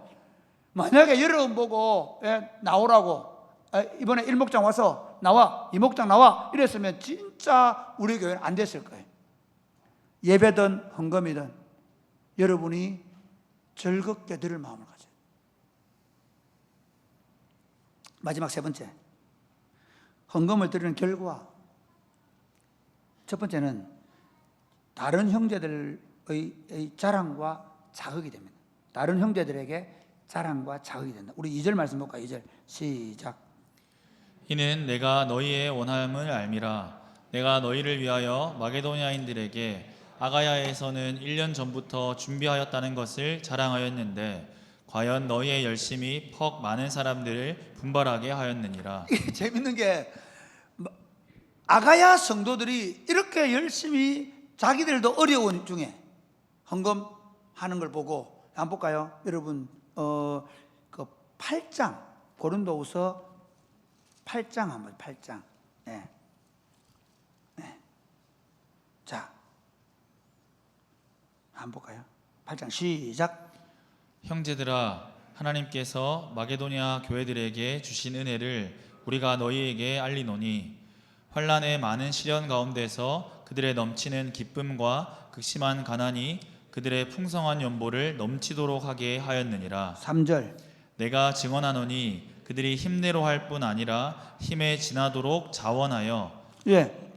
만약에 여러분 보고 나오라고 이번에 일목장 와서 나와 이목장 나와 이랬으면 진짜 우리 교회는 안 됐을 거예요. 예배든 헌금이든 여러분이 즐겁게 드릴 마음을 가져요. 마지막 세 번째, 헌금을 드리는 결과. 첫 번째는 다른 형제들의 자랑과 자극이 됩니다. 다른 형제들에게 자랑과 자극이 된다. 우리 2절 말씀 볼까요? 2절 시작. 이는 내가 너희의 원함을 알미라. 내가 너희를 위하여 마게도냐인들에게 아가야에서는 1년 전부터 준비하였다는 것을 자랑하였는데 과연 너희의 열심이 퍽 많은 사람들을 분발하게 하였느니라. 이게 재밌는 게 아가야 성도들이 이렇게 열심히 자기들도 어려운 중에 헌금하는 걸 보고 한번 볼까요? 여러분 그 8장 고린도후서 8장 한번 8장. 네. 자, 한번 볼까요? 8장 시작. 형제들아, 하나님께서 마게도냐 교회들에게 주신 은혜를 우리가 너희에게 알리노니 환난의 많은 시련 가운데서 그들의 넘치는 기쁨과 극심한 가난이 그들의 풍성한 연보를 넘치도록 하게 하였느니라. 3절. 내가 증언하노니 그들이 힘내로 할 뿐 아니라 힘에 지나도록 자원하여.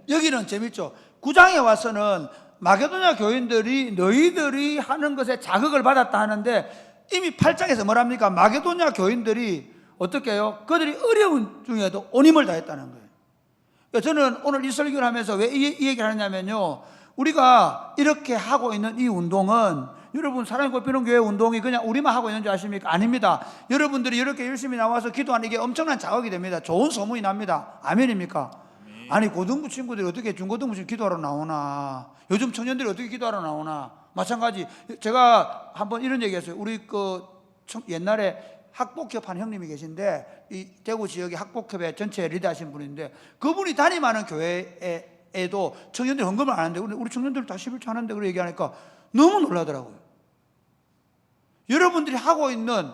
여기는 재밌죠. 9장에 와서는 마게도냐 교인들이 너희들이 하는 것에 자극을 받았다 하는데 이미 8장에서 뭐랍니까? 마게도냐 교인들이 어떻게 해요? 그들이 어려운 중에도 온 힘을 다했다는 거예요. 저는 오늘 이 설교를 하면서 왜 이 얘기를 하냐면요, 우리가 이렇게 하고 있는 이 운동은 여러분 사랑의 꽃피는 교회 운동이 그냥 우리만 하고 있는 줄 아십니까? 아닙니다. 여러분들이 이렇게 열심히 나와서 기도하는 게 엄청난 자극이 됩니다. 좋은 소문이 납니다. 아멘입니까? 아니 고등부 친구들이 어떻게 중고등부 친구 기도하러 나오나, 요즘 청년들이 어떻게 기도하러 나오나. 마찬가지. 제가 한번 이런 얘기했어요. 우리 옛날에 학복협 한 형님이 계신데 이 대구 지역의 학복협의 전체 리더하신 분인데 그분이 담임하는 교회에 교회에도 청년들이 헌금을 안 하는데 우리 청년들 다 11조 하는데 그렇게 얘기하니까 너무 놀라더라고요. 여러분들이 하고 있는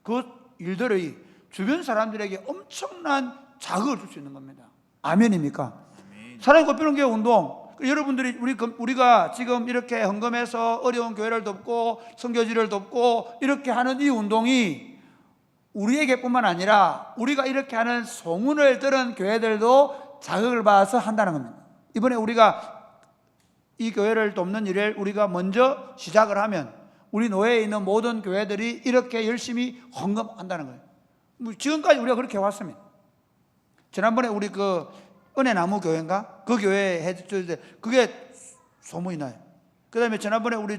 그 일들이 주변 사람들에게 엄청난 자극을 줄 수 있는 겁니다. 아멘입니까? 사랑의 꽃피는 교회 운동, 여러분들이 우리가 지금 이렇게 헌금해서 어려운 교회를 돕고 선교지를 돕고 이렇게 하는 이 운동이 우리에게뿐만 아니라 우리가 이렇게 하는 소문을 들은 교회들도 자극을 받아서 한다는 겁니다. 이번에 우리가 이 교회를 돕는 일을 우리가 먼저 시작을 하면 우리 노예에 있는 모든 교회들이 이렇게 열심히 헌금한다는 거예요. 지금까지 우리가 그렇게 해왔습니다. 지난번에 우리 그 은혜나무 교회인가? 그 교회 해줄 때 그게 소문이 나요. 그 다음에 지난번에 우리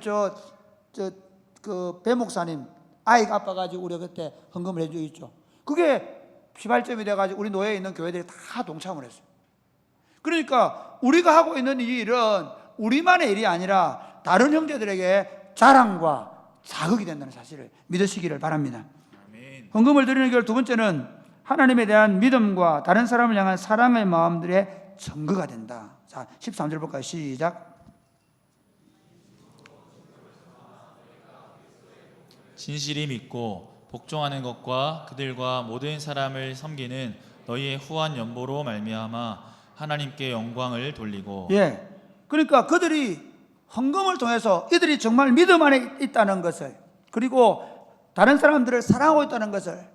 그 배 목사님 아이가 아파가지고 우리가 그때 헌금을 해주고 있죠. 그게 피발점이 돼가지고 우리 노예에 있는 교회들이 다 동참을 했어요. 그러니까 우리가 하고 있는 이 일은 우리만의 일이 아니라 다른 형제들에게 자랑과 자극이 된다는 사실을 믿으시기를 바랍니다. 아멘. 헌금을 드리는 길 두 번째는 하나님에 대한 믿음과 다른 사람을 향한 사랑의 마음들의 증거가 된다. 자, 13절 볼까요? 시작. 진실이 믿고 복종하는 것과 그들과 모든 사람을 섬기는 너희의 후한 연보로 말미암아 하나님께 영광을 돌리고. 예. 그러니까 그들이 헌금을 통해서 이들이 정말 믿음 안에 있다는 것을, 그리고 다른 사람들을 사랑하고 있다는 것을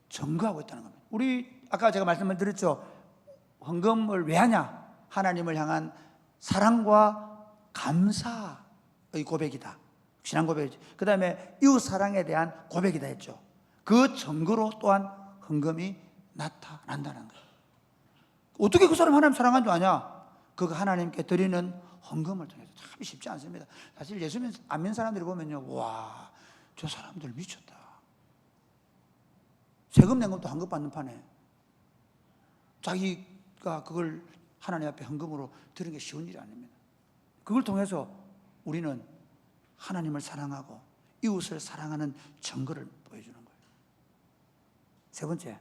증거하고 있다는 겁니다. 우리 아까 제가 말씀을 드렸죠. 헌금을 왜 하냐? 하나님을 향한 사랑과 감사의 고백이다. 신앙 고백이지. 그 다음에 이웃 사랑에 대한 고백이다 했죠. 그 증거로 또한 헌금이 나타난다는 거예요. 어떻게 그 사람 하나님 사랑한 줄 아냐? 그가 하나님께 드리는 헌금을 통해서. 참 쉽지 않습니다. 사실 예수 안 믿는 사람들이 보면요, 와, 저 사람들 미쳤다. 세금 낸 것도 헌금 받는 판에 자기가 그걸 하나님 앞에 헌금으로 드리는 게 쉬운 일이 아닙니다. 그걸 통해서 우리는 하나님을 사랑하고 이웃을 사랑하는 증거를 보여주는 거예요. 세 번째,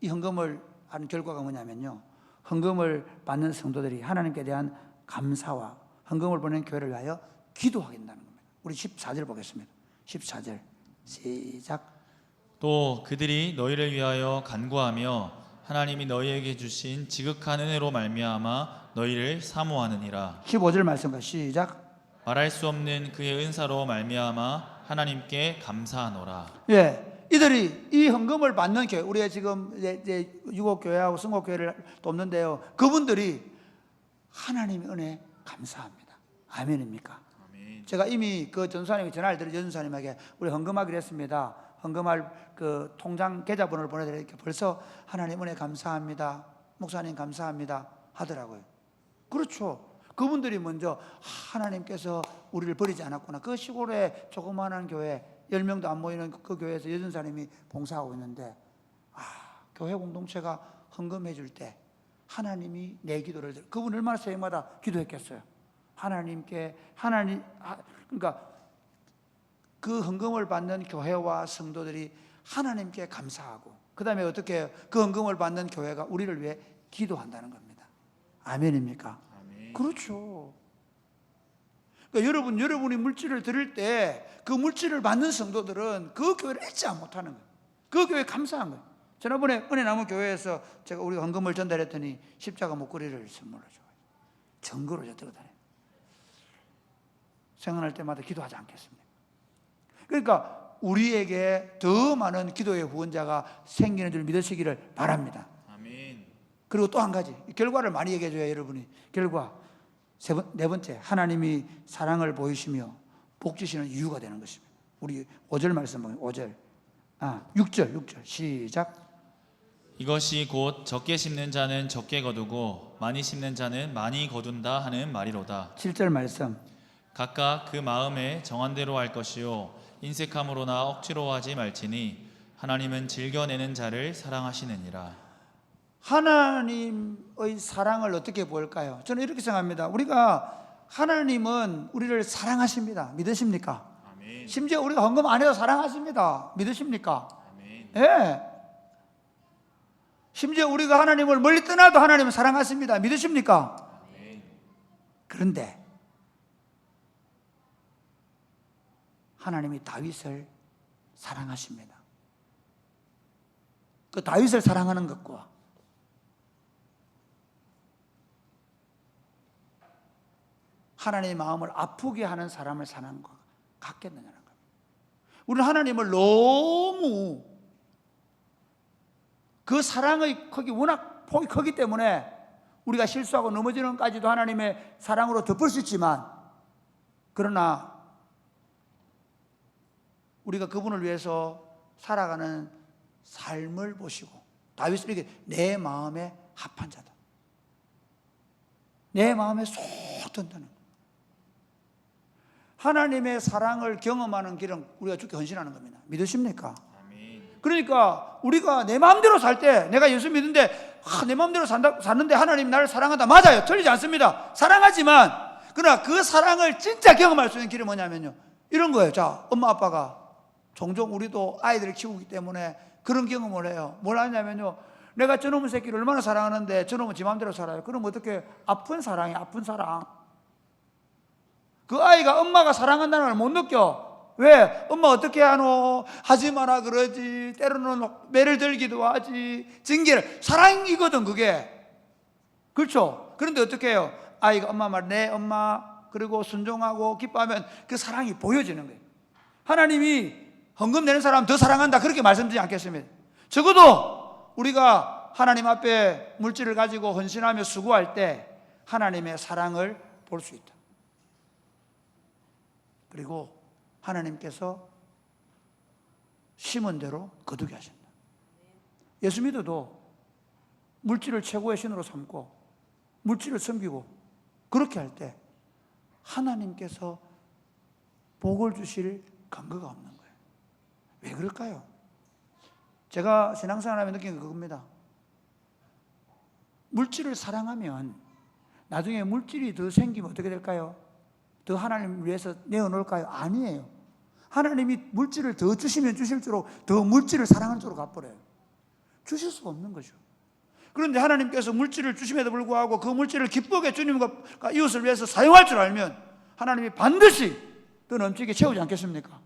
이 헌금을 하는 결과가 뭐냐면요, 헌금을 받는 성도들이 하나님께 대한 감사와 헌금을 보낸 교회를 위하여 기도하게 된다는 겁니다. 우리 14절 보겠습니다. 14절 시작. 또 그들이 너희를 위하여 간구하며 하나님이 너희에게 주신 지극한 은혜로 말미암아 너희를 사모하느니라. 15절 말씀과 시작. 말할 수 없는 그의 은사로 말미암아 하나님께 감사하노라. 예, 이들이 이 헌금을 받는 교회, 우리가 지금 이제 유곡교회하고 성곡교회를 돕는데요, 그분들이 하나님의 은혜 감사합니다. 아멘입니까? 아멘. 제가 이미 그 전수사님에게 전화를 드려 전수사님에게 우리 헌금하기로 했습니다. 헌금할 그 통장 계좌번호를 보내드리니까 벌써 하나님 은혜 감사합니다, 목사님 감사합니다 하더라고요. 그렇죠. 그분들이 먼저 하나님께서 우리를 버리지 않았구나. 그 시골에 조그마한 교회 10명도 안 모이는 그 교회에서 여전사님이 봉사하고 있는데, 교회 공동체가 헌금해 줄 때 하나님이 내 기도를 들어. 그분 얼마나 새해마다 기도했겠어요. 하나님께 그러니까 그 헌금을 받는 교회와 성도들이 하나님께 감사하고, 그 다음에 어떻게 해요? 그 헌금을 받는 교회가 우리를 위해 기도한다는 겁니다. 아멘입니까? 아멘. 그렇죠. 그러니까 여러분이 물질을 드릴 때 그 물질을 받는 성도들은 그 교회를 잊지 못하는 거예요. 그 교회에 감사한 거예요. 지난번에 은혜나무 교회에서 제가 우리 헌금을 전달했더니 십자가 목걸이를 선물로 줘요. 증거로 들고 다녀요. 생각날 때마다 기도하지 않겠습니까? 그러니까 우리에게 더 많은 기도의 후원자가 생기는 줄 믿으시기를 바랍니다. 아멘. 그리고 또 한 가지, 결과를 많이 얘기해 줘야 여러분이. 결과 네 번째, 하나님이 사랑을 보이시며 복 주시는 이유가 되는 것입니다. 우리 5절 말씀 보면 5절 6절 시작. 이것이 곧 적게 심는 자는 적게 거두고 많이 심는 자는 많이 거둔다 하는 말이로다. 7절 말씀. 각각 그 마음에 정한 대로 할 것이요 인색함으로나 억지로 하지 말지니 하나님은 즐겨내는 자를 사랑하시느니라. 하나님의 사랑을 어떻게 볼까요? 저는 이렇게 생각합니다. 우리가 하나님은 우리를 사랑하십니다. 믿으십니까? 아멘. 심지어 우리가 헌금 안 해도 사랑하십니다. 믿으십니까? 아멘. 예. 심지어 우리가 하나님을 멀리 떠나도 하나님은 사랑하십니다. 믿으십니까? 그런데 하나님이 다윗을 사랑하십니다. 그 다윗을 사랑하는 것과 하나님의 마음을 아프게 하는 사람을 사랑하는 것과 같겠느냐는 겁니다. 우리는 하나님을 너무 그 사랑의 크기, 워낙 폭이 크기 때문에 우리가 실수하고 넘어지는 것까지도 하나님의 사랑으로 덮을 수 있지만, 그러나 우리가 그분을 위해서 살아가는 삶을 보시고 다윗은 이렇게 내 마음에 합한 자다, 내 마음에 쏙 든다는 거예요. 하나님의 사랑을 경험하는 길은 우리가 죽게 헌신하는 겁니다. 믿으십니까? 그러니까 우리가 내 마음대로 살 때, 내가 예수 믿는데 내 마음대로 샀는데 하나님 나를 사랑한다. 맞아요. 틀리지 않습니다. 사랑하지만, 그러나 그 사랑을 진짜 경험할 수 있는 길이 뭐냐면요, 이런 거예요. 자, 엄마 아빠가 종종 우리도 아이들을 키우기 때문에 그런 경험을 해요. 뭘 하냐면요, 내가 저놈의 새끼를 얼마나 사랑하는데 저놈은 지 마음대로 살아요. 그럼 어떻게? 아픈 사랑이 아픈 사랑. 그 아이가 엄마가 사랑한다는 걸 못 느껴. 왜? 엄마 어떻게 하노? 하지 마라 그러지. 때로는 매를 들기도 하지. 징계를. 사랑이거든 그게. 그렇죠? 그런데 어떻게 해요? 아이가 엄마 말, 네 엄마, 그리고 순종하고 기뻐하면 그 사랑이 보여지는 거예요. 하나님이 헌금 내는 사람 더 사랑한다, 그렇게 말씀드리지 않겠습니다. 적어도 우리가 하나님 앞에 물질을 가지고 헌신하며 수고할 때 하나님의 사랑을 볼 수 있다. 그리고 하나님께서 심은 대로 거두게 하신다. 예수 믿어도 물질을 최고의 신으로 삼고 물질을 섬기고 그렇게 할 때 하나님께서 복을 주실 근거가 없는 거예요. 왜 그럴까요? 제가 신앙생활하며 느낀 게 그겁니다. 물질을 사랑하면 나중에 물질이 더 생기면 어떻게 될까요? 더 하나님을 위해서 내어놓을까요? 아니에요. 하나님이 물질을 더 주시면 주실수록 더 물질을 사랑하는 쪽으로 가버려요. 주실 수가 없는 거죠. 그런데 하나님께서 물질을 주심에도 불구하고 그 물질을 기쁘게 주님과 이웃을 위해서 사용할 줄 알면 하나님이 반드시 더 넘치게 채우지 않겠습니까?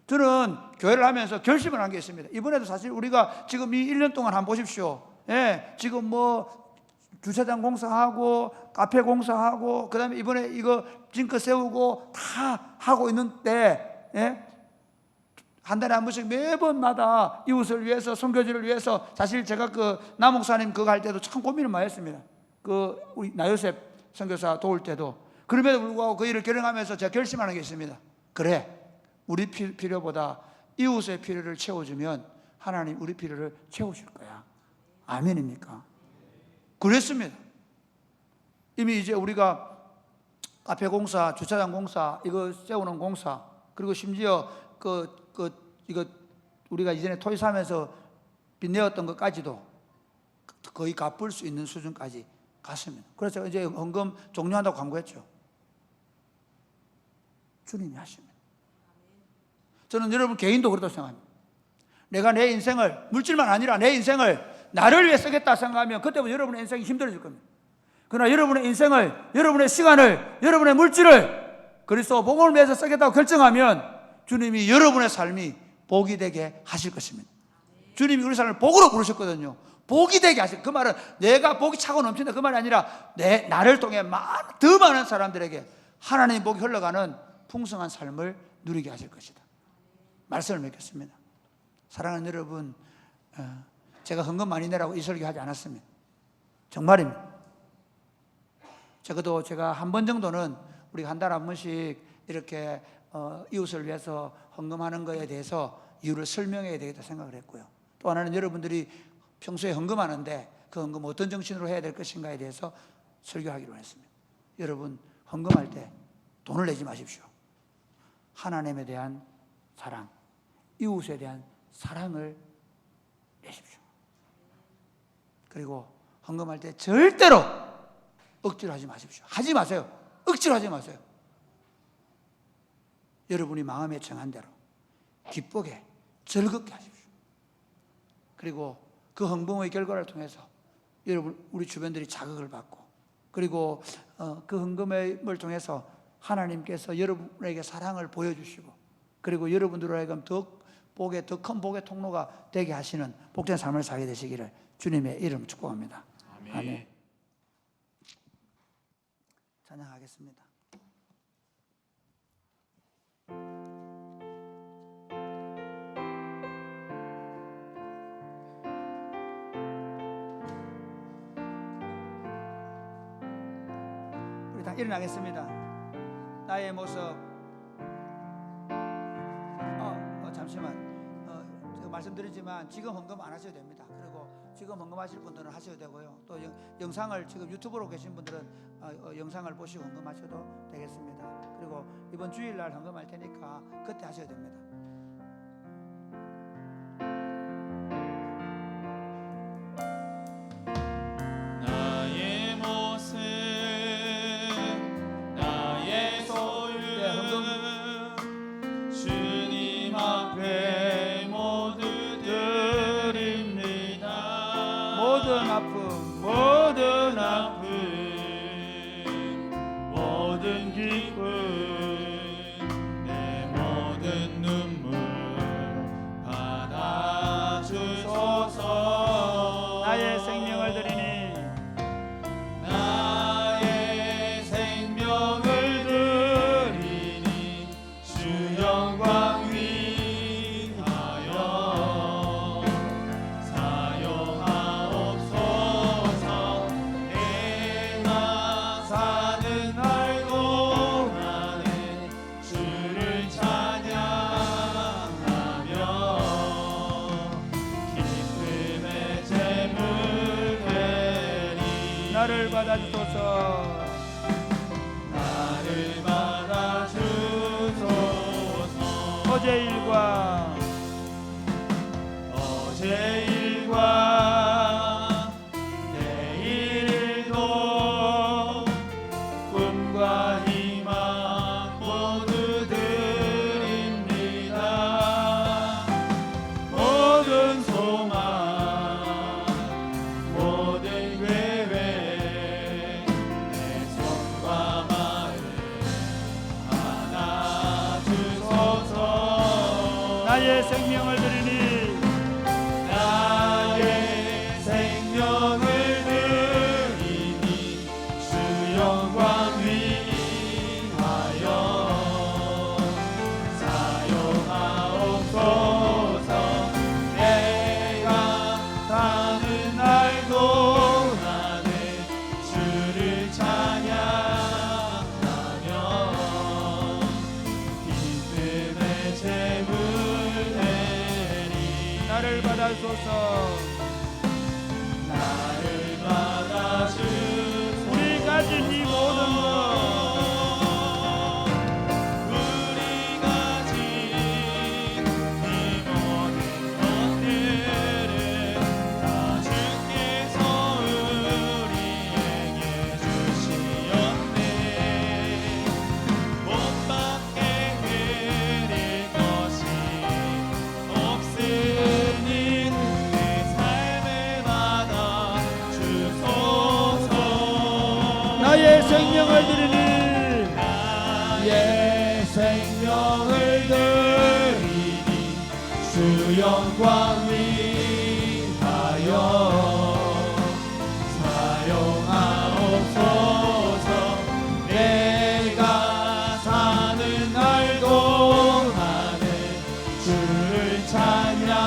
저는 교회를 하면서 결심을 한 게 있습니다. 이번에도 사실 우리가 지금 이 1년 동안 한번 보십시오. 예, 지금 뭐 주차장 공사하고 카페 공사하고 그다음에 이번에 이거 징크 세우고 다 하고 있는데, 예? 한 달에 한 번씩 매번마다 이웃을 위해서, 선교지를 위해서, 사실 제가 그 남목사님 그거 할 때도 참 고민을 많이 했습니다. 그 우리 나요셉 선교사 도울 때도. 그럼에도 불구하고 그 일을 결행하면서 제가 결심하는 게 있습니다. 그래, 우리 필요보다 이웃의 필요를 채워주면 하나님 우리 필요를 채우실 거야. 아멘입니까? 그랬습니다. 이미 이제 우리가 카페 공사, 주차장 공사, 이거 세우는 공사, 그리고 심지어 이거 우리가 이전에 토지 사면서 빚내었던 것까지도 거의 갚을 수 있는 수준까지 갔습니다. 그래서 이제 헌금 종료한다고 광고했죠. 주님이 하십니다. 저는 여러분 개인도 그렇다고 생각합니다. 내가 내 인생을, 물질만 아니라 내 인생을 나를 위해 쓰겠다 생각하면 그때부터 여러분의 인생이 힘들어질 겁니다. 그러나 여러분의 인생을, 여러분의 시간을, 여러분의 물질을 그리스도 복음을 위해서 쓰겠다고 결정하면 주님이 여러분의 삶이 복이 되게 하실 것입니다. 주님이 우리 삶을 복으로 부르셨거든요. 복이 되게 하실, 그 말은 내가 복이 차고 넘친다 그 말이 아니라 나를 통해 더 많은 사람들에게 하나님의 복이 흘러가는 풍성한 삶을 누리게 하실 것이다. 말씀을 맺겠습니다. 사랑하는 여러분, 제가 헌금 많이 내라고 이 설교하지 않았습니다. 정말입니다. 적어도 제가 한 번 정도는 우리가 한 달에 한 번씩 이렇게 이웃을 위해서 헌금하는 것에 대해서 이유를 설명해야 되겠다 생각을 했고요. 또 하나는 여러분들이 평소에 헌금하는데 그 헌금 어떤 정신으로 해야 될 것인가에 대해서 설교하기로 했습니다. 여러분, 헌금할 때 돈을 내지 마십시오. 하나님에 대한 사랑, 이웃에 대한 사랑을 내십시오. 그리고 헌금할 때 절대로 억지로 하지 마십시오. 하지 마세요. 억지로 하지 마세요. 여러분이 마음에 정한 대로 기쁘게 즐겁게 하십시오. 그리고 그 헌금의 결과를 통해서 여러분 우리 주변들이 자극을 받고, 그리고 그 헌금을 통해서 하나님께서 여러분에게 사랑을 보여주시고, 그리고 여러분들로 하여금 더 큰 복의 통로가 되게 하시는 복된 삶을 살게 되시기를 주님의 이름으로 축복합니다. 아멘. 찬양하겠습니다. 우리 다 일어나겠습니다. 나의 모습. 잠시만. 제가 말씀드리지만 지금 헌금 안 하셔도 됩니다. 그리고 지금 헌금하실 분들은 하셔도 되고요. 또 영상을 지금 유튜브로 계신 분들은 영상을 보시고 헌금하셔도 되겠습니다. 그리고 이번 주일날 헌금할 테니까 그때 하셔도 됩니다. 나의 모습 나의 소유 주님 앞에 모두 드립니다. 모든 아픔 모든 기쁨 내 모든 눈물 받아주소서. 나의 생명을 드리니 나의 생명을 드리니 주 영광 위하여 사용하옵소서. 내가 사는 날 동안에 주를 찬양하며 기쁨의 제물 되리. 나를 받아주소서. 나를 받아주소서. 어제 일과 내일도 꿈과 희망 모두 드립니다. 모든 소망 모든 계획 내 손과 마음 받아주소서. 나의 생명을 드리니 나의 생명을 드리니 주 영광 위하여 사용하옵소서. 내가 사는 날 동안에 주를 찬양하며 기쁨의 제물 되리. 나를 받아주소서. 나를 받아주소서. 우리 가진 이 모든 것 우리 가진 이 모든 것들을 다 주께서 우리에게 주시었네. 못 받게 드릴 것이 없으니 내 삶을 받아 주소서. 나의 생명을 드리니 나의 생명을 드리니 주 영광 위하여 사용하옵소서. 내가 사는 날 동안에 주를 찬양하며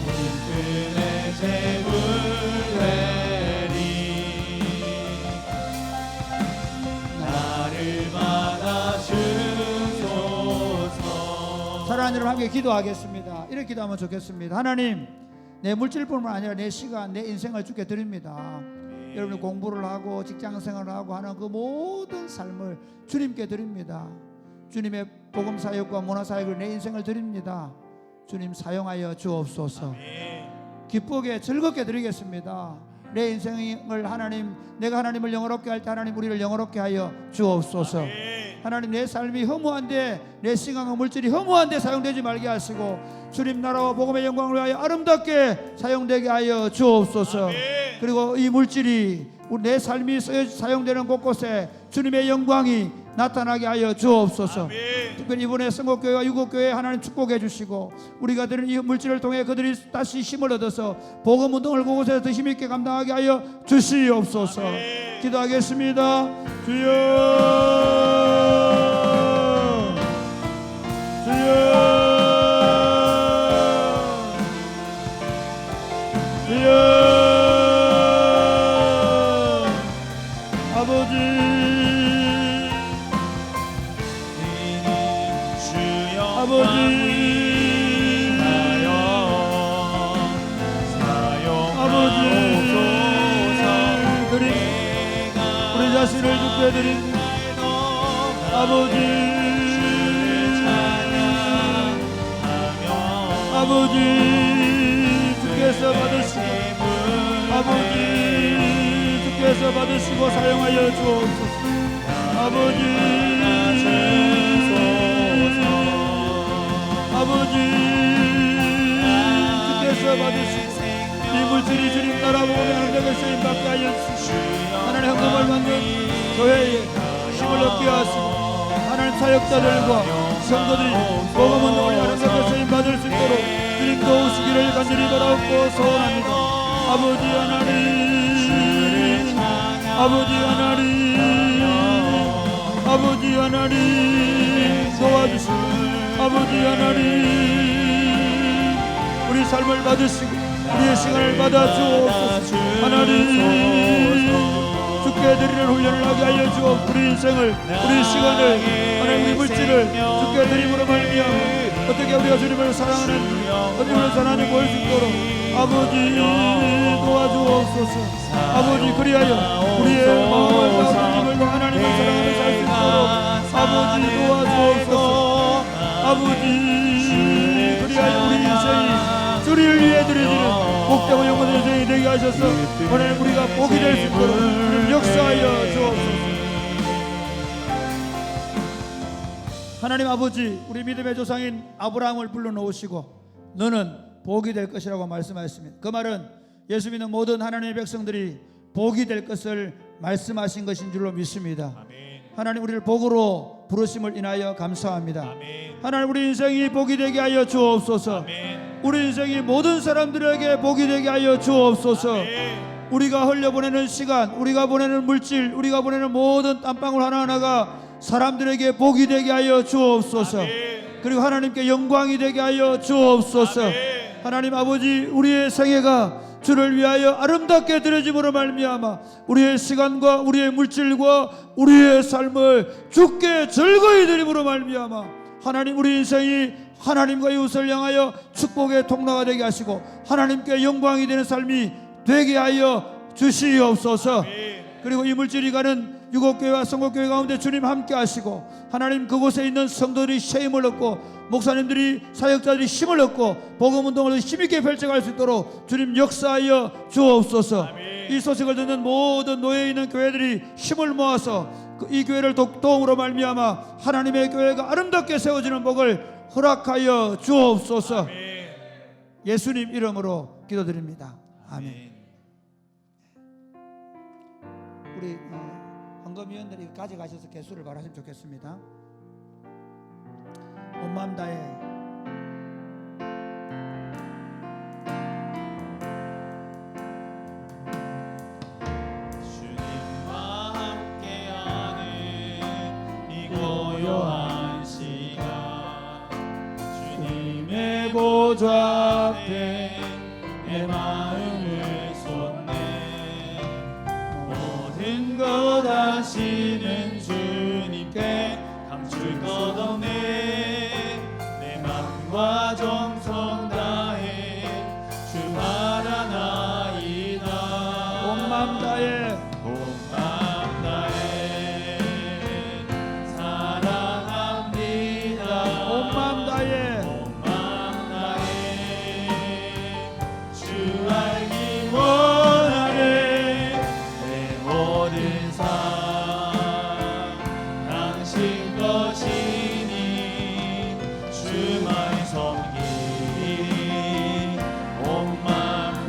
기쁨의 제물 되리. 나를 받아주소서. 사랑하는 여러분 함께 기도하겠습니다. 이렇게 기도하면 좋겠습니다. 하나님, 내 물질뿐만 아니라 내 시간, 내 인생을 주께 드립니다. 여러분이 공부를 하고 직장생활을 하고 하는 그 모든 삶을 주님께 드립니다. 주님의 복음사역과 문화사역을 내 인생을 드립니다. 주님 사용하여 주옵소서. 기쁘게 즐겁게 드리겠습니다. 내 인생을 하나님, 내가 하나님을 영화롭게 할 때 하나님 우리를 영화롭게 하여 주옵소서. 하나님 내 삶이 허무한데, 내 시간과 물질이 허무한데 사용되지 말게 하시고 주님 나라와 복음의 영광을 위하여 아름답게 사용되게 하여 주옵소서. 그리고 이 물질이 내 삶이 사용되는 곳곳에 주님의 영광이 나타나게 하여 주옵소서. 특별히 이번에 성곡교회와 유곡교회 하나님 축복해 주시고, 우리가 드린 이 물질을 통해 그들이 다시 힘을 얻어서 복음 운동을 그곳에서 더 힘있게 감당하게 하여 주시옵소서. 기도하겠습니다. 주여, 주여, 주여. 아버지, 아버지, 우리 자신을 주께 드린 아버지, 아버지 주께서 받으시고, 아버지 주께서 받으시고 사용하여 주옵소서. 아버지, 아버지 주께서 받으시고 이 물질이 주님 나라 복음의 하나님의 쓰임 받게 하여 주시고, 하나님 헌금을 받는 교회에 힘을 얻게 하시고, 하나님 사역자들과 성도들이 복음 운동을 하나님의 쓰임 받을 수 있도록 주님 도우시기를 간절히 바라옵고 소원합니다. 아버지 하나님, 아버지 하나님, 아버지 하나님 도와주시고, 아버지 하나님 우리 삶을 받으시고 우리의 시간을 받아 주옵소서. 하나님 주께 드리는 훈련을 하게 하여 주옵. 우리 인생을, 우리 시간을, 하나님 우리 물질을 주께 드림으로 말미암아 어떻게 우리가 주님을 사랑하는, 주님을 사랑하는 보일 수 있도록 아버지 도와주옵소서. 아버지 그리하여 우리의 마음을 다 주님을 하나님을 사랑하며 살 수 있도록 아버지 도와주옵소서. 아버지 그리하여 우리 인생이 주를 위해 드려지는 복되고 영원한 인생이 되게 하셔서 오늘 우리가 복이 될 수 있도록 주님 역사하여 주옵소서. 하나님 아버지, 우리 믿음의 조상인 아브라함을 불러놓으시고 너는 복이 될 것이라고 말씀하셨습니다. 그 말은 예수 믿는 모든 하나님의 백성들이 복이 될 것을 말씀하신 것인 줄로 믿습니다. 하나님 우리를 복으로 부르심을 인하여 감사합니다. 하나님 우리 인생이 복이 되게 하여 주옵소서. 우리 인생이 모든 사람들에게 복이 되게 하여 주옵소서. 우리가 흘려보내는 시간, 우리가 보내는 물질, 우리가 보내는 모든 땀방울 하나하나가 사람들에게 복이 되게 하여 주옵소서. 그리고 하나님께 영광이 되게 하여 주옵소서. 하나님 아버지, 우리의 생애가 주를 위하여 아름답게 드려짐으로 말미암아 우리의 시간과 우리의 물질과 우리의 삶을 주께 즐거이 드림으로 말미암아 하나님 우리 인생이 하나님과 이웃을 향하여 축복의 통로가 되게 하시고 하나님께 영광이 되는 삶이 되게 하여 주시옵소서. 그리고 이 물질이 가는 유곡교회와 성곡교회 가운데 주님 함께 하시고 하나님 그곳에 있는 성도들이 쉐임을 얻고 목사님들이 사역자들이 힘을 얻고 복음운동을 힘있게 펼쳐갈 수 있도록 주님 역사하여 주옵소서. 이 소식을 듣는 모든 노예에 있는 교회들이 힘을 모아서 이 교회를 도움으로 말미암아 하나님의 교회가 아름답게 세워지는 복을 허락하여 주옵소서. 예수님 이름으로 기도드립니다. 아멘. 우리 헌금위원들이 가져가셔서 개수를 바라시면 좋겠습니다. 온 마음 다해 주님과 함께하는 이 고요한 시간 주님의 보좌 앞에 내 마음을 쏟네 모든 것 아시는 주님께 감출 것 없네 내 맘과 정성 다해 주 바라나이다 온 마음 다해 온 마음 다해 사랑합니다 온 마음 다해 온 마음 다해 주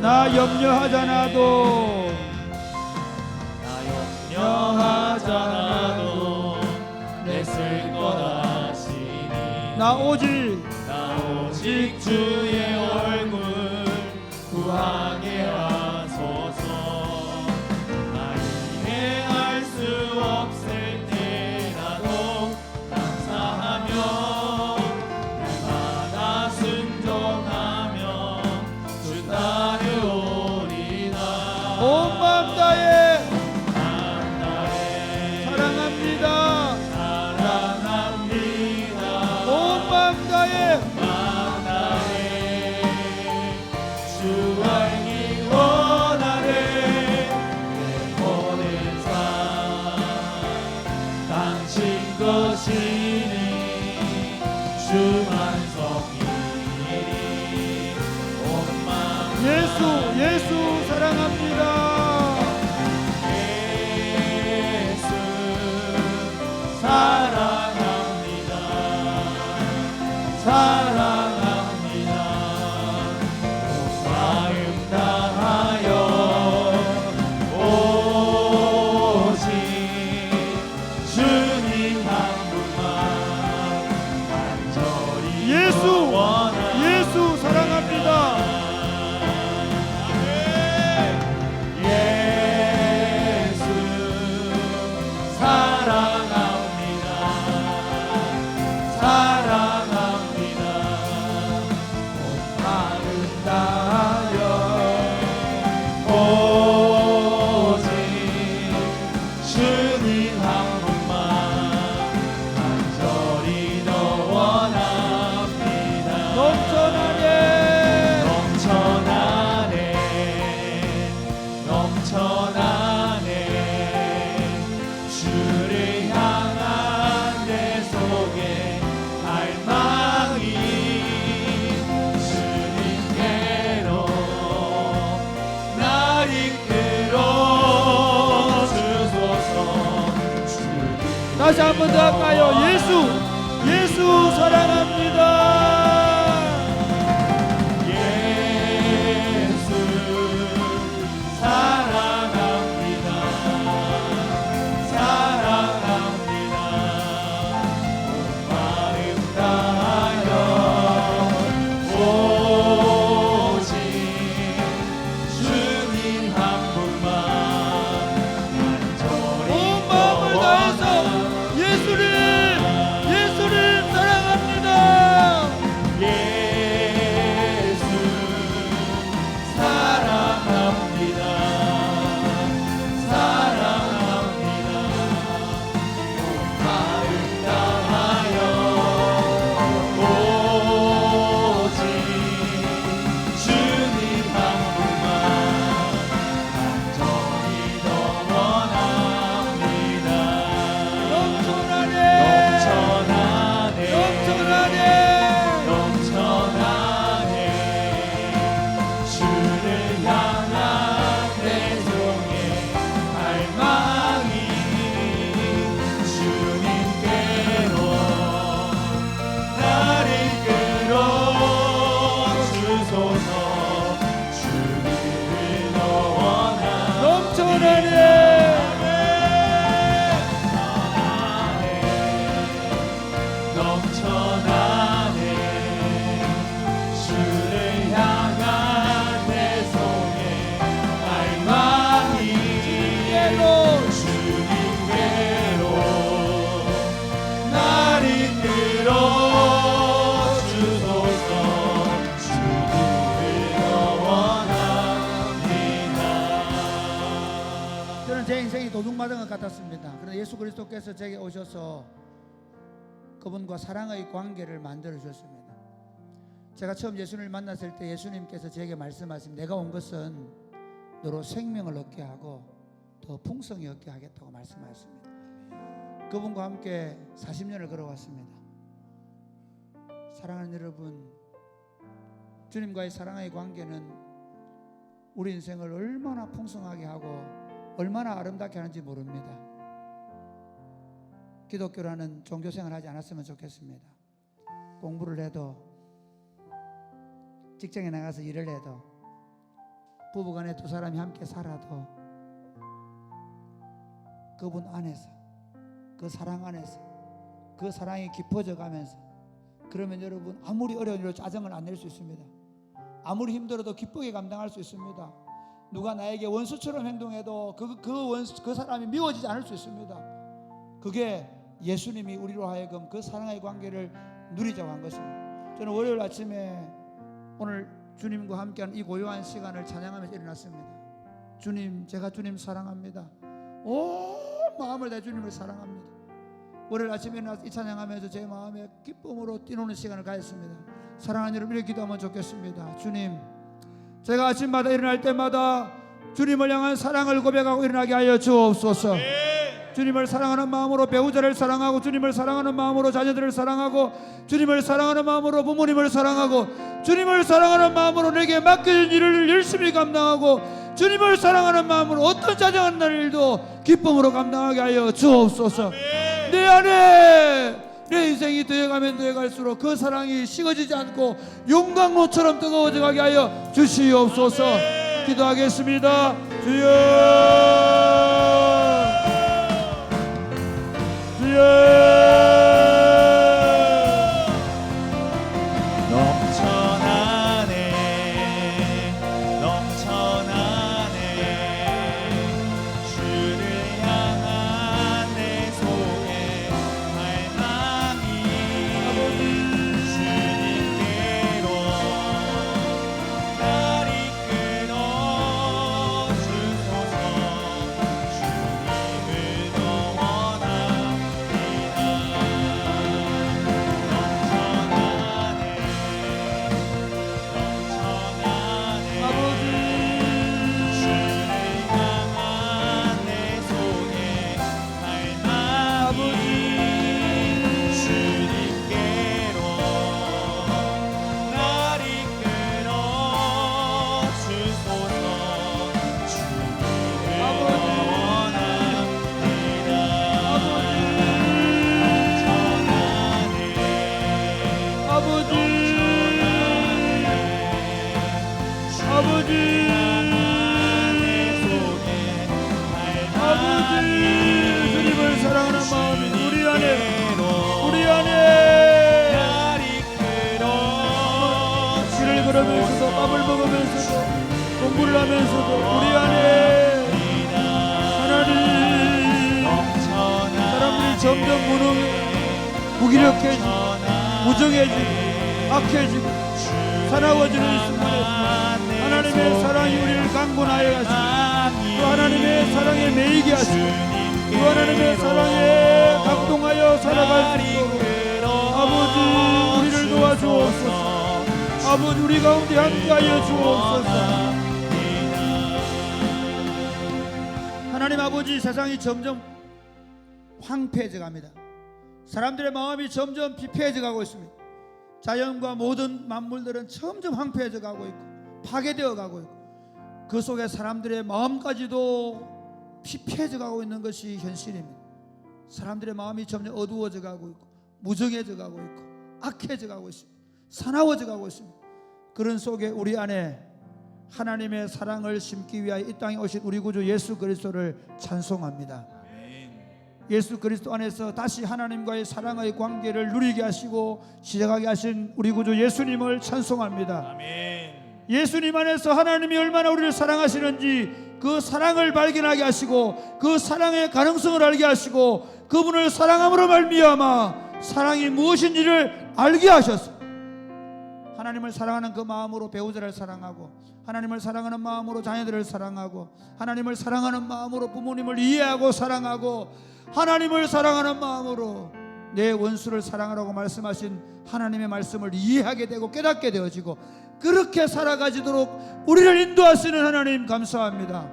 나 염려하잖아도 염려하잖아도 내 쓸 것 아시니 나 오직 주의 얼굴 구하게 하소서. 나이 행할 수 없을 때라도 감사하며 날마다 순종하며 주 따르오리다. 온 마음 다해 사랑합니다. 온 마음 다해 주 알기 원하네. 내 모든 삶 당신 것이니 주만 섬기리. 온 마음 예수 사랑합니다. 예수 사랑합니다. 사랑합니다. 온 마음 다하여 오직 주님 한 분만 간절히 예수 사랑합니다. 예수 사랑합니다. 사랑합니다. 온 마음 다하여 오직 주님 한 분만 간절히 더 원합니다. 넘쳐나네 넘쳐나네 주를 향한 내 속에 갈망이 주님께로 날 이끌어 주소서. 주님 다시 한 번 더 할까요? 예수 사랑합니다. 예수 사랑합니다. 사랑합니다. 온 마음 다하여 오직 주님 한 분만 간절히 온 마음을 다해서 예수를 사랑합니다. 예수 사랑합니다. 사랑합니다. 온 마음 다하여 오직 주님 한 분만 간절히 더 원합니다. 넘쳐나네 주를 향한 내 속에 갈망이 주님께로 날 이끌어 주소서. 주를 더 원하네. 넘쳐나네 주를 향한 내 속에 갈망이 주님께로 날 이끌어 주소서. 주를 더 원합니다. 저는 제 인생이 도둑맞은 것 같았습니다. 그런데 예수 그리스도께서 제게 오셔서 그분과 사랑의 관계를 만들어 주셨습니다. 제가 처음 예수님을 만났을 때 예수님께서 제게 말씀하신 내가 온 것은 너로 생명을 얻게 하고 더 풍성히 얻게 하겠다고 말씀하셨습니다. 그분과 함께 40년을 걸어왔습니다. 사랑하는 여러분, 주님과의 사랑의 관계는 우리 인생을 얼마나 풍성하게 하고 얼마나 아름답게 하는지 모릅니다. 기독교라는 종교생활을 하지 않았으면 좋겠습니다. 공부를 해도 직장에 나가서 일을 해도 부부간에 두 사람이 함께 살아도 그분 안에서, 그 사랑 안에서, 그 사랑이 깊어져 가면서, 그러면 여러분 아무리 어려운 일로 짜증을 안 낼 수 있습니다. 아무리 힘들어도 기쁘게 감당할 수 있습니다. 누가 나에게 원수처럼 행동해도 그 사람이 미워지지 않을 수 있습니다. 그게 예수님이 우리로 하여금 그 사랑의 관계를 누리자고 한 것입니다. 저는 월요일 아침에 오늘 주님과 함께하는 이 고요한 시간을 찬양하면서 일어났습니다. 주님, 제가 주님 사랑합니다. 온 마음을 내 주님을 사랑합니다. 월요일 아침에 일어나서 이 찬양하면서 제 마음에 기쁨으로 뛰노는 시간을 가졌습니다. 사랑하는 여러분, 이렇게 기도하면 좋겠습니다. 주님, 제가 아침마다 일어날 때마다 주님을 향한 사랑을 고백하고 일어나게 하여 주옵소서. 주님을 사랑하는 마음으로 배우자를 사랑하고, 주님을 사랑하는 마음으로 자녀들을 사랑하고, 주님을 사랑하는 마음으로 부모님을 사랑하고, 주님을 사랑하는 마음으로 내게 맡겨진 일을 열심히 감당하고, 주님을 사랑하는 마음으로 어떤 짜증한 일도 기쁨으로 감당하게 하여 주옵소서. 내 안에 내 인생이 되어가면 되어갈수록 그 사랑이 식어지지 않고 용광로처럼 뜨거워져 가게 하여 주시옵소서. 기도하겠습니다. 주여, 주여. 주님을 사랑하는 마음이 우리 안에 길을 걸으면서도 밥을 먹으면서도 공부를 하면서도 우리 안에 하나님, 사람들이 점점 무기력해지고 무정해지고 악해지고 사나워지는 이 순간에 하나님의 사랑이 우리를 강건하여 하시고, 또 하나님의 사랑에 매이게 하시고, 또 하나님의 사랑에 감동하여 살아갈 수 있도록 아버지 우리를 도와주옵소서. 아버지 우리 가운데 함께하여 주옵소서. 하나님 아버지, 세상이 점점 황폐해져 갑니다. 사람들의 마음이 점점 피폐해져 가고 있습니다. 자연과 모든 만물들은 점점 황폐해져 가고 있고 파괴되어 가고 있고, 그 속에 사람들의 마음까지도 피폐해져 가고 있는 것이 현실입니다. 사람들의 마음이 점점 어두워져 가고 있고 무정해져 가고 있고 악해져 가고 있습니다. 사나워져 가고 있습니다. 그런 속에 우리 안에 하나님의 사랑을 심기 위하여 이 땅에 오신 우리 구주 예수 그리스도를 찬송합니다. 예수 그리스도 안에서 다시 하나님과의 사랑의 관계를 누리게 하시고 시작하게 하신 우리 구주 예수님을 찬송합니다. 아멘. 예수님 안에서 하나님이 얼마나 우리를 사랑하시는지 그 사랑을 발견하게 하시고, 그 사랑의 가능성을 알게 하시고, 그분을 사랑함으로 말미암아 사랑이 무엇인지를 알게 하셨습니다. 하나님을 사랑하는 그 마음으로 배우자를 사랑하고, 하나님을 사랑하는 마음으로 자녀들을 사랑하고, 하나님을 사랑하는 마음으로 부모님을 이해하고 사랑하고, 하나님을 사랑하는 마음으로 내 원수를 사랑하라고 말씀하신 하나님의 말씀을 이해하게 되고 깨닫게 되어지고, 그렇게 살아가지도록 우리를 인도하시는 하나님 감사합니다.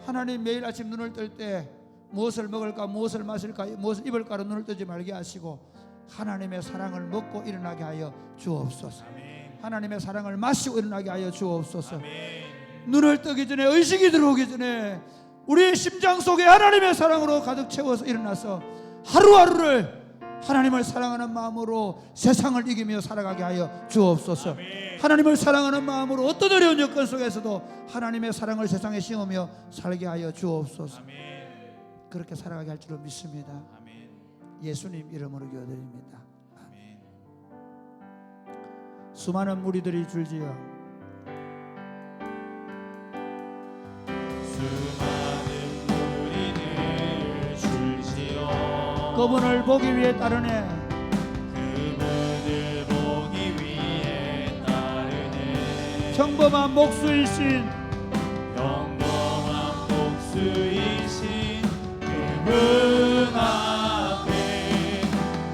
하나님, 매일 아침 눈을 뜰 때 무엇을 먹을까, 무엇을 마실까, 무엇을 입을까로 눈을 뜨지 말게 하시고 하나님의 사랑을 먹고 일어나게 하여 주옵소서. 하나님의 사랑을 마시고 일어나게 하여 주옵소서. 눈을 뜨기 전에, 의식이 들어오기 전에 우리의 심장 속에 하나님의 사랑으로 가득 채워서 일어나서 하루하루를 하나님을 사랑하는 마음으로 세상을 이기며 살아가게 하여 주옵소서. 하나님을 사랑하는 마음으로 어떤 어려운 여건 속에서도 하나님의 사랑을 세상에 심으며 살게 하여 주옵소서. 그렇게 살아가게 할 줄로 믿습니다. 예수님 이름으로 기도드립니다. 수많은 무리들이 줄지어 그분을 보기 위해 따르네. 그분을 보기 위해 따르네. 평범한 목수이신 평범한 목수이신 그분 앞에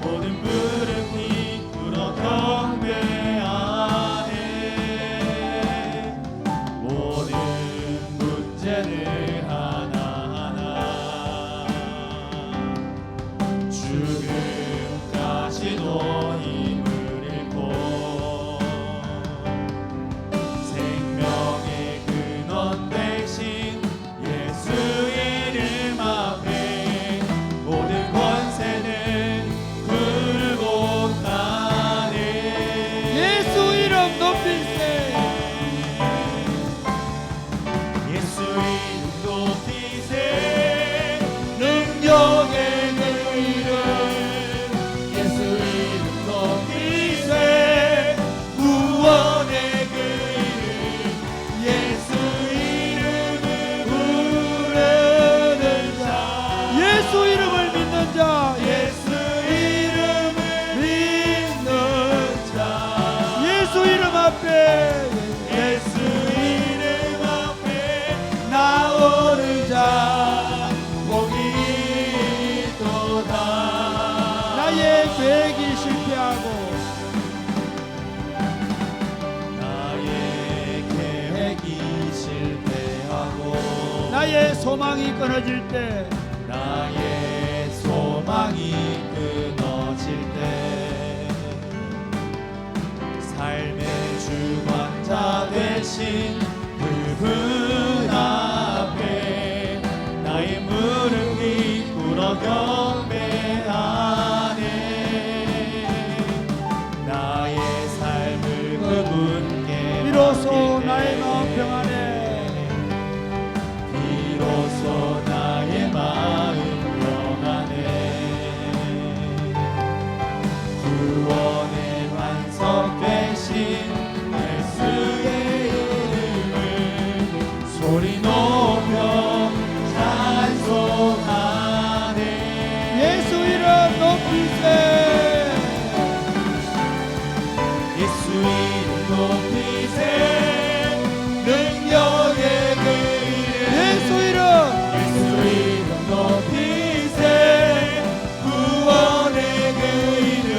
모든 무릎이 꿇어 경배하네. 모든 문제를 하나하나 죽음까지도 힘을 잃고 생명의 근원 되신 예수 이름 앞에 모든 권세는 굴복하네. 예수 이름 높일세. 예수 이름 높이세. 능력의 그 이름 예수 이름 높이세. 구원의 그 이름 예수 이름을 부르는 자. 예수 이름을 믿는 자. 예수 이름을 믿는 자. 예수 이름 앞에 예수 이름 앞에 나오는 자 복이 있도다. 나의 계획이 실패하고 나의 계획이 실패하고 나의 소망이 끊어질 때 나의 소망이 끊어질 때 삶의 주관자 되신 그분 앞에 나의 무릎이 꿇어 경배하네. 나의 삶을 그분께 비로소 맡길 때 나의 마음 평안해. 비로소 나의 마음 평안해. 구원의 반석 되신 예수의 이름을 소리 높여 찬송하네. 예수 이름 높일세. 예수 이름 높이세. 능력의 그 이름 예수 이름 예수 이름 높이세. 구원의 그 이름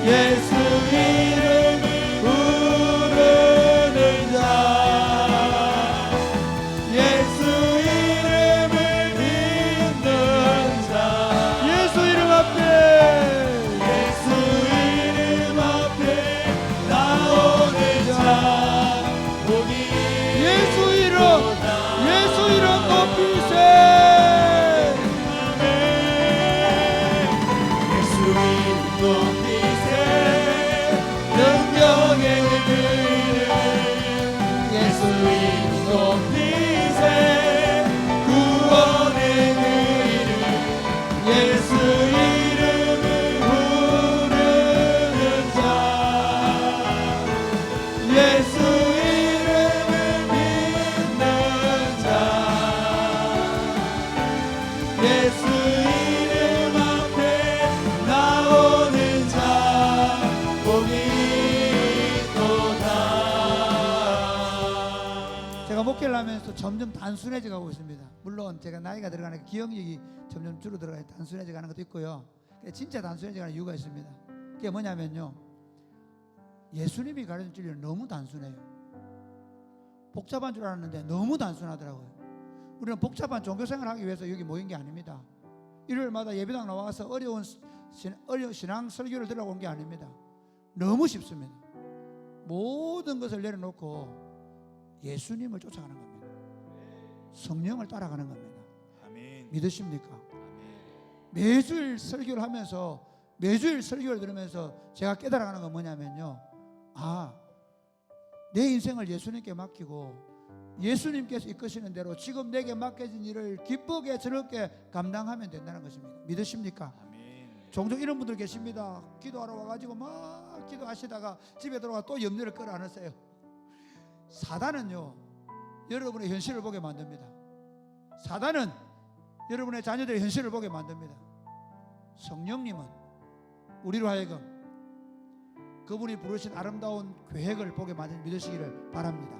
예수 이름을 부르는 자. 예수 이름을 믿는 자. 예수 이름 앞에 예수 이름 앞에 나오는 자 복이 예수 이름 있도다. 예수 이름 높일세. 예수 이름 높이세. 능력의 그 이름 예수 이름 높이세. 구원의 그 이름 예수 이름을 부르는 자. 예수 이름을 믿는 자. 예수 이름 앞에 나오는 자 복이 있도다. 제가 목회를 하면서 점점 단순해져 가고 있습니다. 물론 제가 나이가 들어가니까 기억력이 점점 줄어들어가 단순해져 가는 것도 있고요. 진짜 단순해져 가는 이유가 있습니다. 그게 뭐냐면요, 예수님이 가르친 진리는 너무 단순해요. 복잡한 줄 알았는데 너무 단순하더라고요. 우리는 복잡한 종교생활을 하기 위해서 여기 모인 게 아닙니다. 일요일마다 예배당 나와서 어려운 신앙 설교를 들으러 온 게 아닙니다. 너무 쉽습니다. 모든 것을 내려놓고 예수님을 쫓아가는 겁니다. 성령을 따라가는 겁니다. 아멘. 믿으십니까? 아멘. 매주일 설교를 하면서 매주일 설교를 들으면서 제가 깨달아가는 건 뭐냐면요, 내 인생을 예수님께 맡기고 예수님께서 이끄시는 대로 지금 내게 맡겨진 일을 기쁘게 즐겁게 감당하면 된다는 것입니다. 믿으십니까? 종종 이런 분들 계십니다. 기도하러 와가지고 막 기도하시다가 집에 들어가 또 염려를 끌어안으세요. 사단은요, 여러분의 현실을 보게 만듭니다. 사단은 여러분의 자녀들의 현실을 보게 만듭니다. 성령님은 우리로 하여금 그분이 부르신 아름다운 계획을 보게 만든 믿으시기를 바랍니다.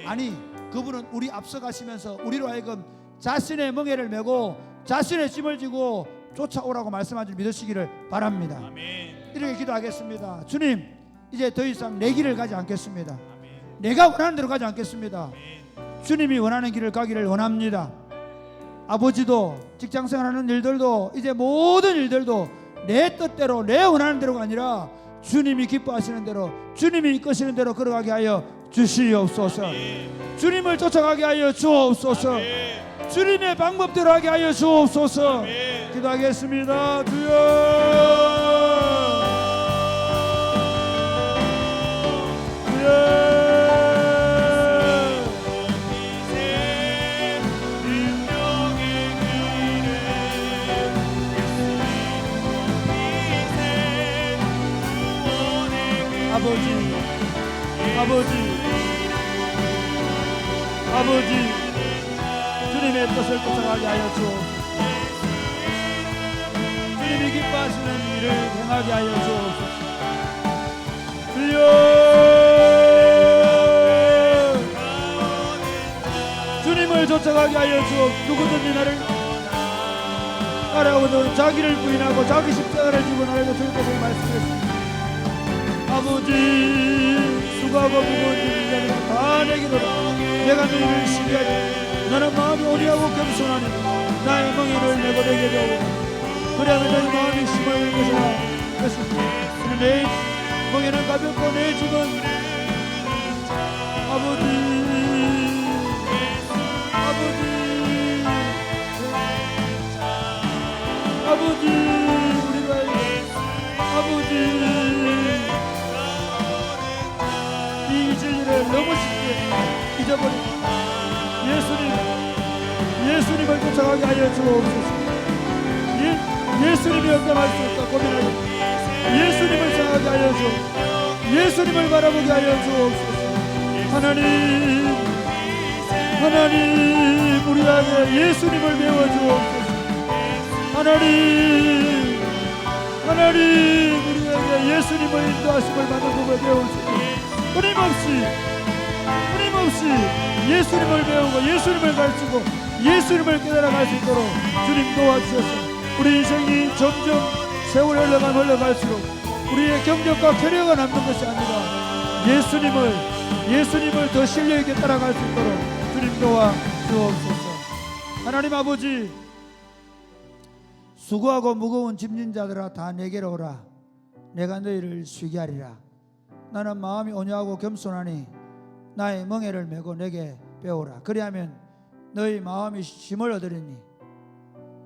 아니, 그분은 우리 앞서가시면서 우리로 하여금 자신의 멍에를 메고 자신의 짐을 지고 쫓아오라고 말씀한 줄 믿으시기를 바랍니다. 이렇게 기도하겠습니다. 주님, 이제 더 이상 내 길을 가지 않겠습니다. 내가 원하는 대로 가지 않겠습니다. 주님이 원하는 길을 가기를 원합니다. 아버지도 직장생활하는 일들도 이제 모든 일들도 내 뜻대로 내 원하는 대로가 아니라 주님이 기뻐하시는 대로 주님이 이끄시는 대로 걸어가게 하여 주시옵소서. 주님을 쫓아가게 하여 주옵소서. 주님의 방법대로 하게 하여 주옵소서. 기도하겠습니다. 주여, 아버지, 주님의 뜻을 쫓아가게 하여 주옵소서. 주님이 기뻐하시는 일을 행하게 하여 주옵소서. 주여, 주님을 쫓아가게 하여 주옵소서. 누구든지 나를 따라오는 자기를 부인하고 자기 십자가를 지고 나를 줄 것을 말씀했습니다. 아버지, 수고하고 무거운 짐진 자들아 다 내게로라. 내가 너희를 신뢰하리. 나는 마음이 온유하고 겸손하니 나의 멍에를 메고 내게 되오고 그래야 너희 마음이 힘을 얻을 것이라. 내 멍에는 가볍고 내 짐은 아버지, 우리가 아버지 이 진리를 너무 쉽게 잊어버리고 예수님을 쫓아가게 하여 주옵소서. 예수님이 어떠할 수 없다 고민하여 예수님을 생각하게 하여 주옵소서. 예수님을 바라보게 하여 주옵소서. 하나님 우리에게 예수님을 배워 주옵소서. 하나님 우리에게 예수님의 인도하심을 받는 법을 배우시고 끊임없이 예수님을 배우고 예수님을 가르치고 예수님을 깨달아갈 수 있도록 주님 도와주셔서 우리 인생이 점점 세월이 흘러갈수록 우리의 경력과 캐리어가 남는 것이 아니라 예수님을 더 신뢰있게 따라갈 수 있도록 주님 도와주옵소서. 하나님 아버지, 수고하고 무거운 짐진 자들아 다 내게로 오라. 내가 너희를 쉬게 하리라. 나는 마음이 온유하고 겸손하니 나의 멍에를 메고 내게 배우라. 그리하면 너희 마음이 힘을 얻으리니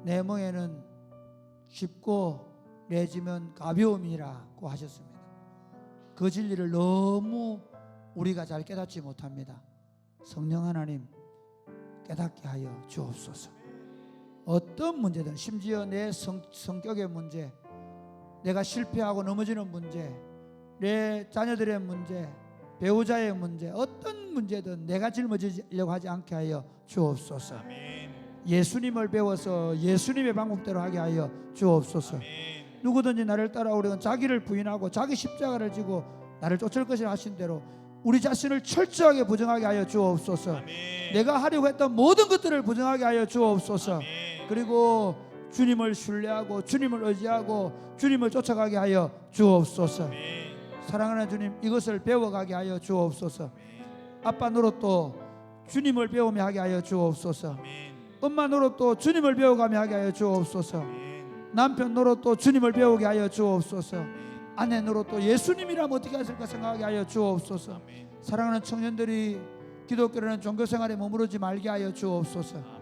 내 멍에는 쉽고 내 짐은 가벼움이라고 하셨습니다. 그 진리를 너무 우리가 잘 깨닫지 못합니다. 성령 하나님 깨닫게 하여 주옵소서. 어떤 문제든 심지어 내 성격의 문제, 내가 실패하고 넘어지는 문제, 내 자녀들의 문제, 배우자의 문제, 어떤 문제든 내가 짊어지려고 하지 않게 하여 주옵소서. 예수님을 배워서 예수님의 방법대로 하게 하여 주옵소서. 누구든지 나를 따라오려면 자기를 부인하고 자기 십자가를 지고 나를 쫓을 것이라 하신 대로 우리 자신을 철저하게 부정하게 하여 주옵소서. 내가 하려고 했던 모든 것들을 부정하게 하여 주옵소서. 그리고 주님을 신뢰하고 주님을 의지하고 주님을 쫓아가게 하여 주옵소서. 사랑하는 주님, 이것을 배워가게 하여 주옵소서. 아빠 노릇도 주님을 배우며 하게 하여 주옵소서. 엄마 노릇도 주님을 배워가며 하게 하여 주옵소서. 남편 노릇도 주님을 배우게 하여 주옵소서. 아내 노릇도 예수님이라면 어떻게 하실까 생각하게 하여 주옵소서. 사랑하는 청년들이 기독교라는 종교생활에 머무르지 말게 하여 주옵소서.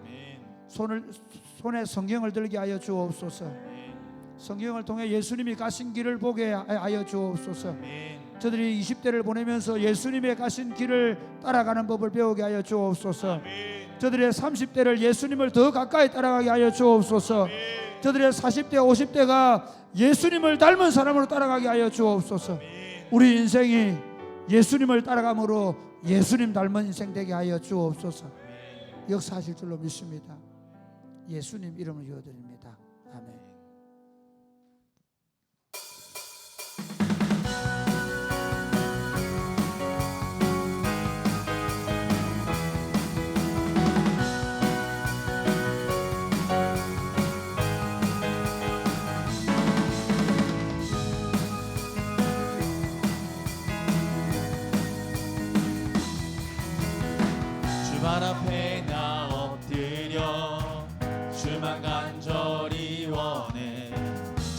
손에 성경을 들게 하여 주옵소서. 성경을 통해 예수님이 가신 길을 보게 하여 주옵소서. 아멘. 저들이 20대를 보내면서 예수님의 가신 길을 따라가는 법을 배우게 하여 주옵소서. 아멘. 저들의 30대를 예수님을 더 가까이 따라가게 하여 주옵소서. 아멘. 저들의 40대 50대가 예수님을 닮은 사람으로 따라가게 하여 주옵소서. 아멘. 우리 인생이 예수님을 따라감으로 예수님 닮은 인생 되게 하여 주옵소서. 아멘. 역사하실 줄로 믿습니다. 예수님 이름으로 기도드립니다. 아멘. 주발 앞에 나 엎드려 주만 간절히 원해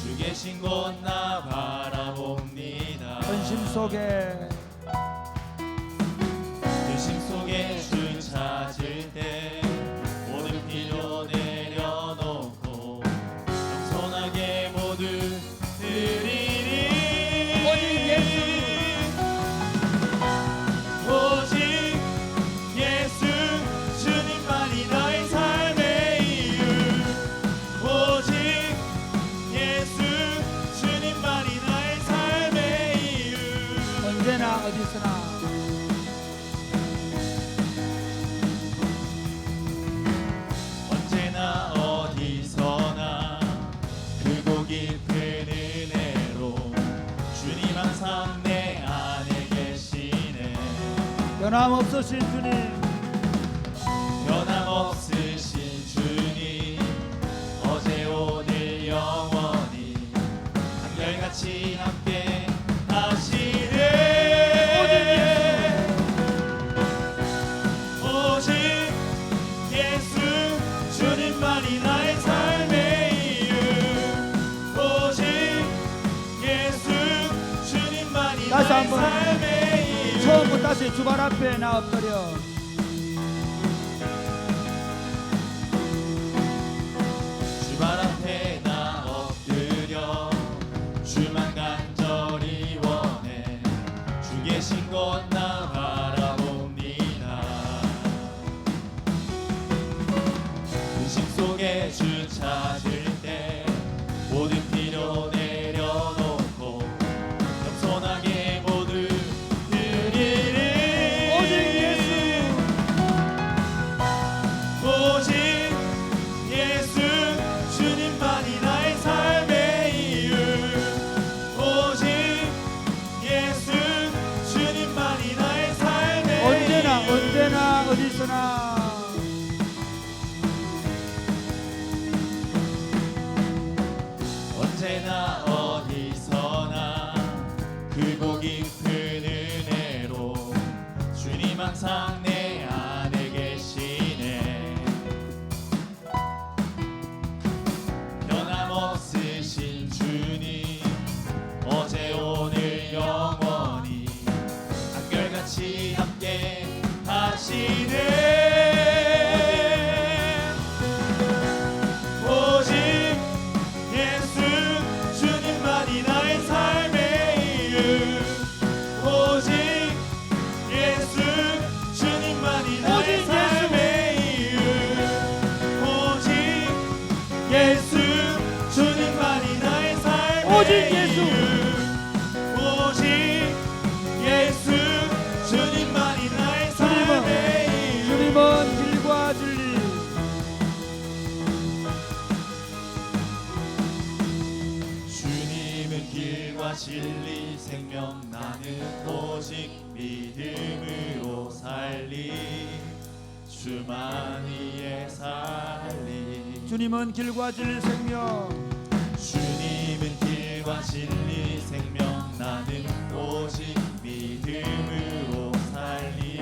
주 계신 곳 나 바라봅니다. 헌심 속에 근심 속에 주 찾을 때 모든 필요 내려놓고 겸손하게 모두 드리리. 오직 예수 주님만이 나의 삶의 이유. 오직 예수 주님만이 나의 삶의 이유. 언제나 어디서나 언제나 어디서나 크고 깊은 은혜로 주님 항상 내 안에 계시네. 변함없으신 주님, 변함없으신 주님 어제 오늘 영원히 한결같이 함께 하시네. 오직 예수 주님만이 나의 삶의 이유. 오직 예수 주님만이 다시 나의 한번 삶의 이유. 처음부터 다시 주발 앞에 나 엎드려 주발 앞에 나 엎드려 주만 간절히 원해 주 계신 곳 나 바라봅니다. 근심 속에 주 찾을 때 모든 필요 내려놓고 겸손하게 모두 드리리. 오직 예수 주님만이 나의 삶의 이유. 오직 예수 주님만이 나의 삶의 언제나 이유. 언제나 어디서나 언제나 어디서나 크고 깊은 은혜로 주님 항상 내 안에 계시네. 변함없으신 주님 어제 오늘 영원히 한결같이 함께 하시네. 오직 예수 주님만이 나의 삶의 이유. 오직 예수 주님만이 나의 오직 삶의 이유. 오직 예수 주님만이 나의 삶의 오직 예수. 이유. 오직 예수 주님만이 나의 삶의 이유. 주님은 길과 진리 주님은 길과 진리 생명 나는 오직 믿음으로 살리. 주만이의 살리. 주님은 길과 진리 생명 주님은 길과 진리 생명 나는 오직 믿음으로 살리.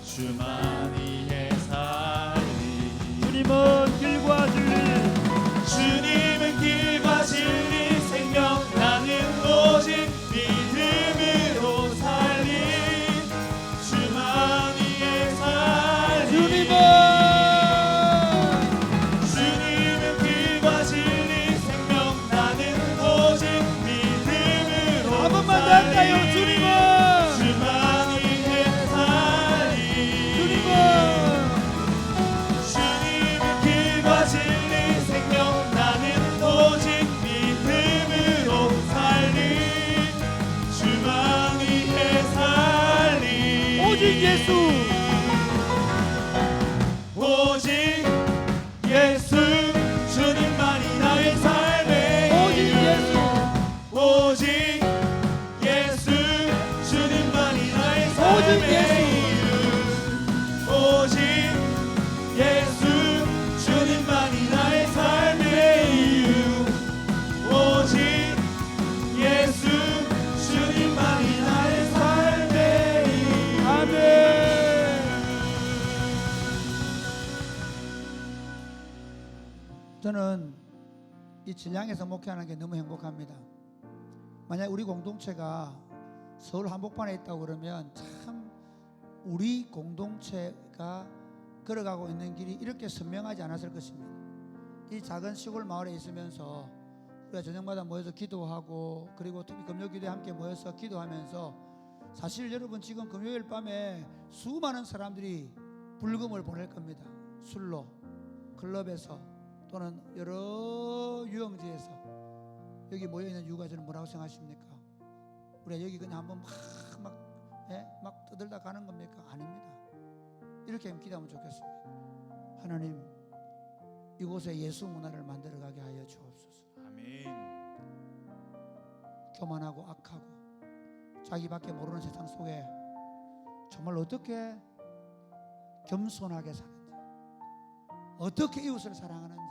주만이의 살리. 주님은 길과 진리 주님은 길과 진리 생명 나는 오직 믿음으로 살리. 주만이의 살리. 주님은 길과 진리 생명 저는 이 진양에서 목회하는 게 너무 행복합니다. 만약 우리 공동체가 서울 한복판에 있다고 그러면 참 우리 공동체가 걸어가고 있는 길이 이렇게 선명하지 않았을 것입니다. 이 작은 시골 마을에 있으면서 우리가 저녁마다 모여서 기도하고, 그리고 특히 금요기도에 함께 모여서 기도하면서, 사실 여러분 지금 금요일 밤에 수많은 사람들이 불금을 보낼 겁니다. 술로, 클럽에서, 또는 여러 유흥지에서 여기 모여있는 이유가 저는 뭐라고 생각하십니까? 우리가 여기 그냥 한번 막 떠들다 가는 겁니까? 아닙니다. 이렇게 기도하면 좋겠습니다. 하나님, 이곳에 예수 문화를 만들어가게 하여 주옵소서. 아멘. 교만하고 악하고 자기밖에 모르는 세상 속에 정말 어떻게 겸손하게 사는지, 어떻게 이웃을 사랑하는지,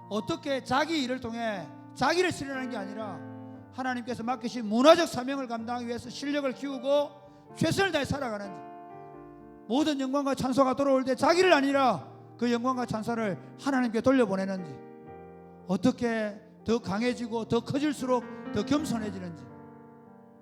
어떻게 자기 일을 통해 자기를 실현하는 게 아니라 하나님께서 맡기신 문화적 사명을 감당하기 위해서 실력을 키우고 최선을 다해 살아가는지, 모든 영광과 찬송가 돌아올 때 자기를 아니라 그 영광과 찬사를 하나님께 돌려보내는지, 어떻게 더 강해지고 더 커질수록 더 겸손해지는지,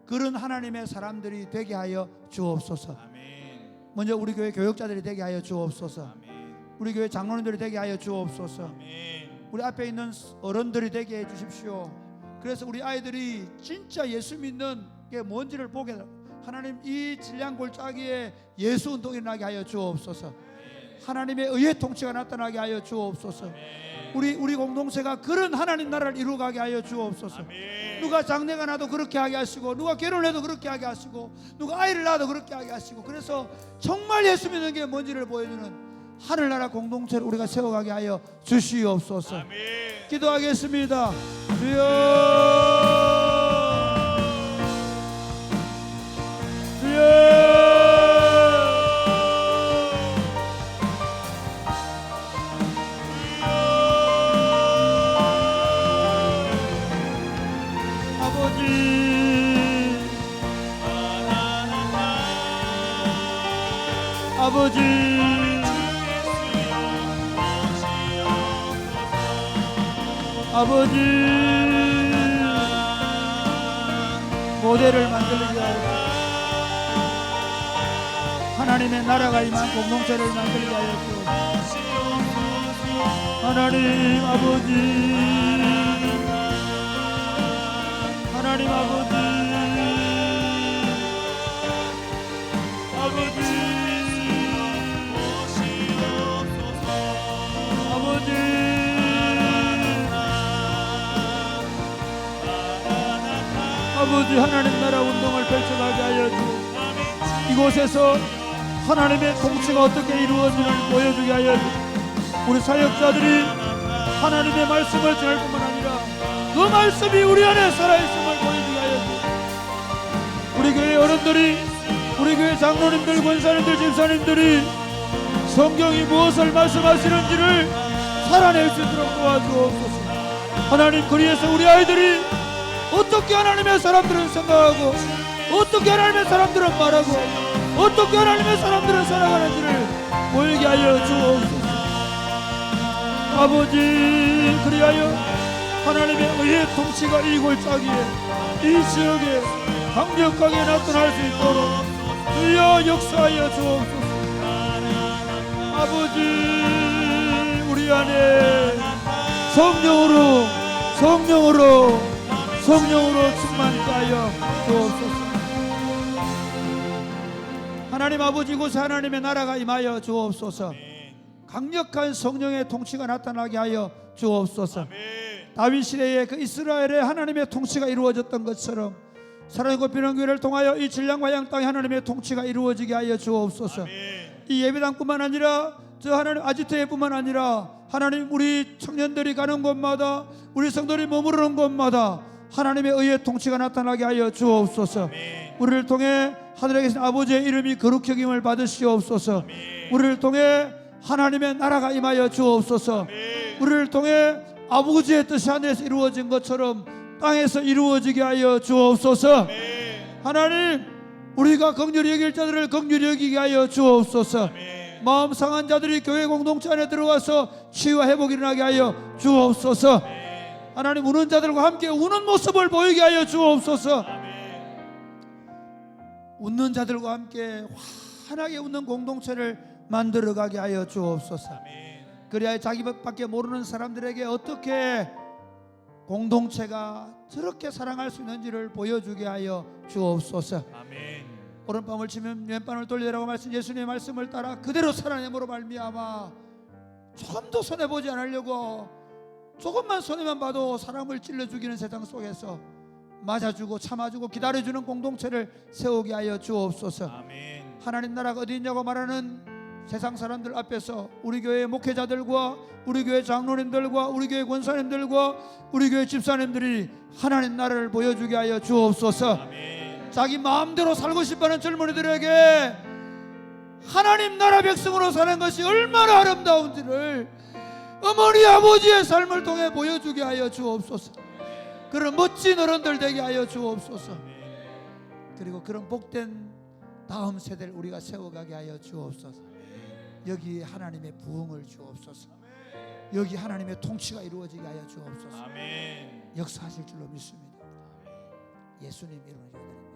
그런 하나님의 사람들이 되게 하여 주옵소서. 아멘. 먼저 우리 교회 교역자들이 되게 하여 주옵소서. 아멘. 우리 교회 장로님들이 되게 하여 주옵소서. 아멘. 우리 앞에 있는 어른들이 되게 해 주십시오. 그래서 우리 아이들이 진짜 예수 믿는 게 뭔지를 보게, 하나님 이 진량 골짜기에 예수 운동이 나게 하여 주옵소서. 하나님의 의의 통치가 나타나게 하여 주옵소서. 우리 공동체가 그런 하나님 나라를 이루어가게 하여 주옵소서. 누가 장래가 나도 그렇게 하게 하시고, 누가 결혼해도 그렇게 하게 하시고, 누가 아이를 낳아도 그렇게 하게 하시고, 그래서 정말 예수 믿는 게 뭔지를 보여주는 하늘나라 공동체를 우리가 세워가게 하여 주시옵소서. 아멘. 기도하겠습니다. 주여, 주여. 아버지, 아버지, 모델을 만들게 하여 하나님의 나라가 임한 공동체를 만들게 하여 주옵소서. 하나님 아버지, 하나님 아버지, 아버지, 아버지, 하나님 나라 운동을 펼쳐가게 하여 주옵소서. 이곳에서 하나님의 통치가 어떻게 이루어지는지 보여주게 하여 주옵소서. 우리 사역자들이 하나님의 말씀을 전할 뿐만 아니라 그 말씀이 우리 안에 살아있음을 보여주게 하여 주옵소서. 우리 교회 어른들이, 우리 교회 장로님들, 권사님들, 집사님들이 성경이 무엇을 말씀하시는지를 살아낼 수 있도록 도와주옵소서. 하나님, 그리해서 우리 아이들이 어떻게 하나님의 사람들은 생각하고, 어떻게 하나님의 사람들은 말하고, 어떻게 하나님의 사람들은 살아가는지를 보이게 하여 주옵소서. 아버지, 그리하여 하나님의 의의 통치가 이 골짜기에, 이 지역에 강력하게 나타날 수 있도록 주여 역사하여 주옵소서. 아버지, 우리 안에 성령으로 충만케 하여 주옵소서. 하나님 아버지, 이곳에 하나님의 나라가 임하여 주옵소서. 강력한 성령의 통치가 나타나게 하여 주옵소서. 다윗 시대에 그 이스라엘의 하나님의 통치가 이루어졌던 것처럼 사랑의 비련교회를 통하여 이 진량과양 땅에 하나님의 통치가 이루어지게 하여 주옵소서. 이 예배당뿐만 아니라 저 하나님 아지트회뿐만 아니라 하나님 우리 청년들이 가는 곳마다, 우리 성도들이 머무르는 곳마다 하나님의 의의 통치가 나타나게 하여 주옵소서. 우리를 통해 하늘에 계신 아버지의 이름이 거룩히 여김을 받으시옵소서. 우리를 통해 하나님의 나라가 임하여 주옵소서. 우리를 통해 아버지의 뜻이 하늘에서 이루어진 것처럼 땅에서 이루어지게 하여 주옵소서. 하나님, 우리가 긍휼히 여길 자들을 긍휼히 여기게 하여 주옵소서. 마음 상한 자들이 교회 공동체 안에 들어와서 치유와 회복이 일어나게 하여 주옵소서. 하나님, 우는 자들과 함께 우는 모습을 보이게 하여 주옵소서. 웃는 자들과 함께 환하게 웃는 공동체를 만들어가게 하여 주옵소서. 그래야 자기밖에 모르는 사람들에게 어떻게 공동체가 저렇게 사랑할 수 있는지를 보여주게 하여 주옵소서. 오른밤을 치면 왼밤을 돌리라고 말씀, 예수님의 말씀을 따라 그대로 살아내므로 말미암아 조금도 손해보지 않으려고 조금만 손해만 봐도 사람을 찔러 죽이는 세상 속에서 맞아주고 참아주고 기다려주는 공동체를 세우게 하여 주옵소서. 하나님 나라가 어디 있냐고 말하는 세상 사람들 앞에서 우리 교회 목회자들과 우리 교회 장로님들과 우리 교회 권사님들과 우리 교회 집사님들이 하나님 나라를 보여주게 하여 주옵소서. 자기 마음대로 살고 싶어하는 젊은이들에게 하나님 나라 백성으로 사는 것이 얼마나 아름다운지를 어머니 아버지의 삶을 통해 보여주게 하여 주옵소서. 그런 멋진 어른들 되게 하여 주옵소서. 그리고 그런 복된 다음 세대를 우리가 세워가게 하여 주옵소서. 여기 하나님의 부흥을 주옵소서. 여기 하나님의 통치가 이루어지게 하여 주옵소서. 역사하실 줄로 믿습니다. 예수님 이름으로 기도드립니다.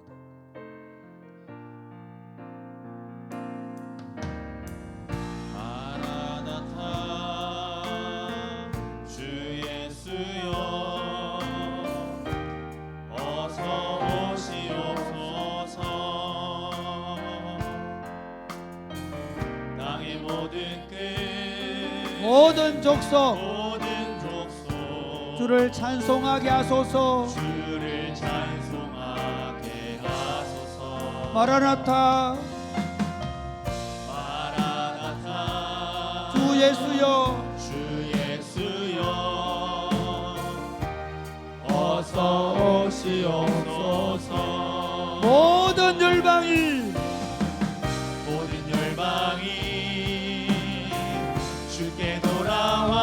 모든 족속 주를 찬송하게 하소서. 마라나타 주 예수여 어서 오시옵소서. 모든 열방이 주께 돌아와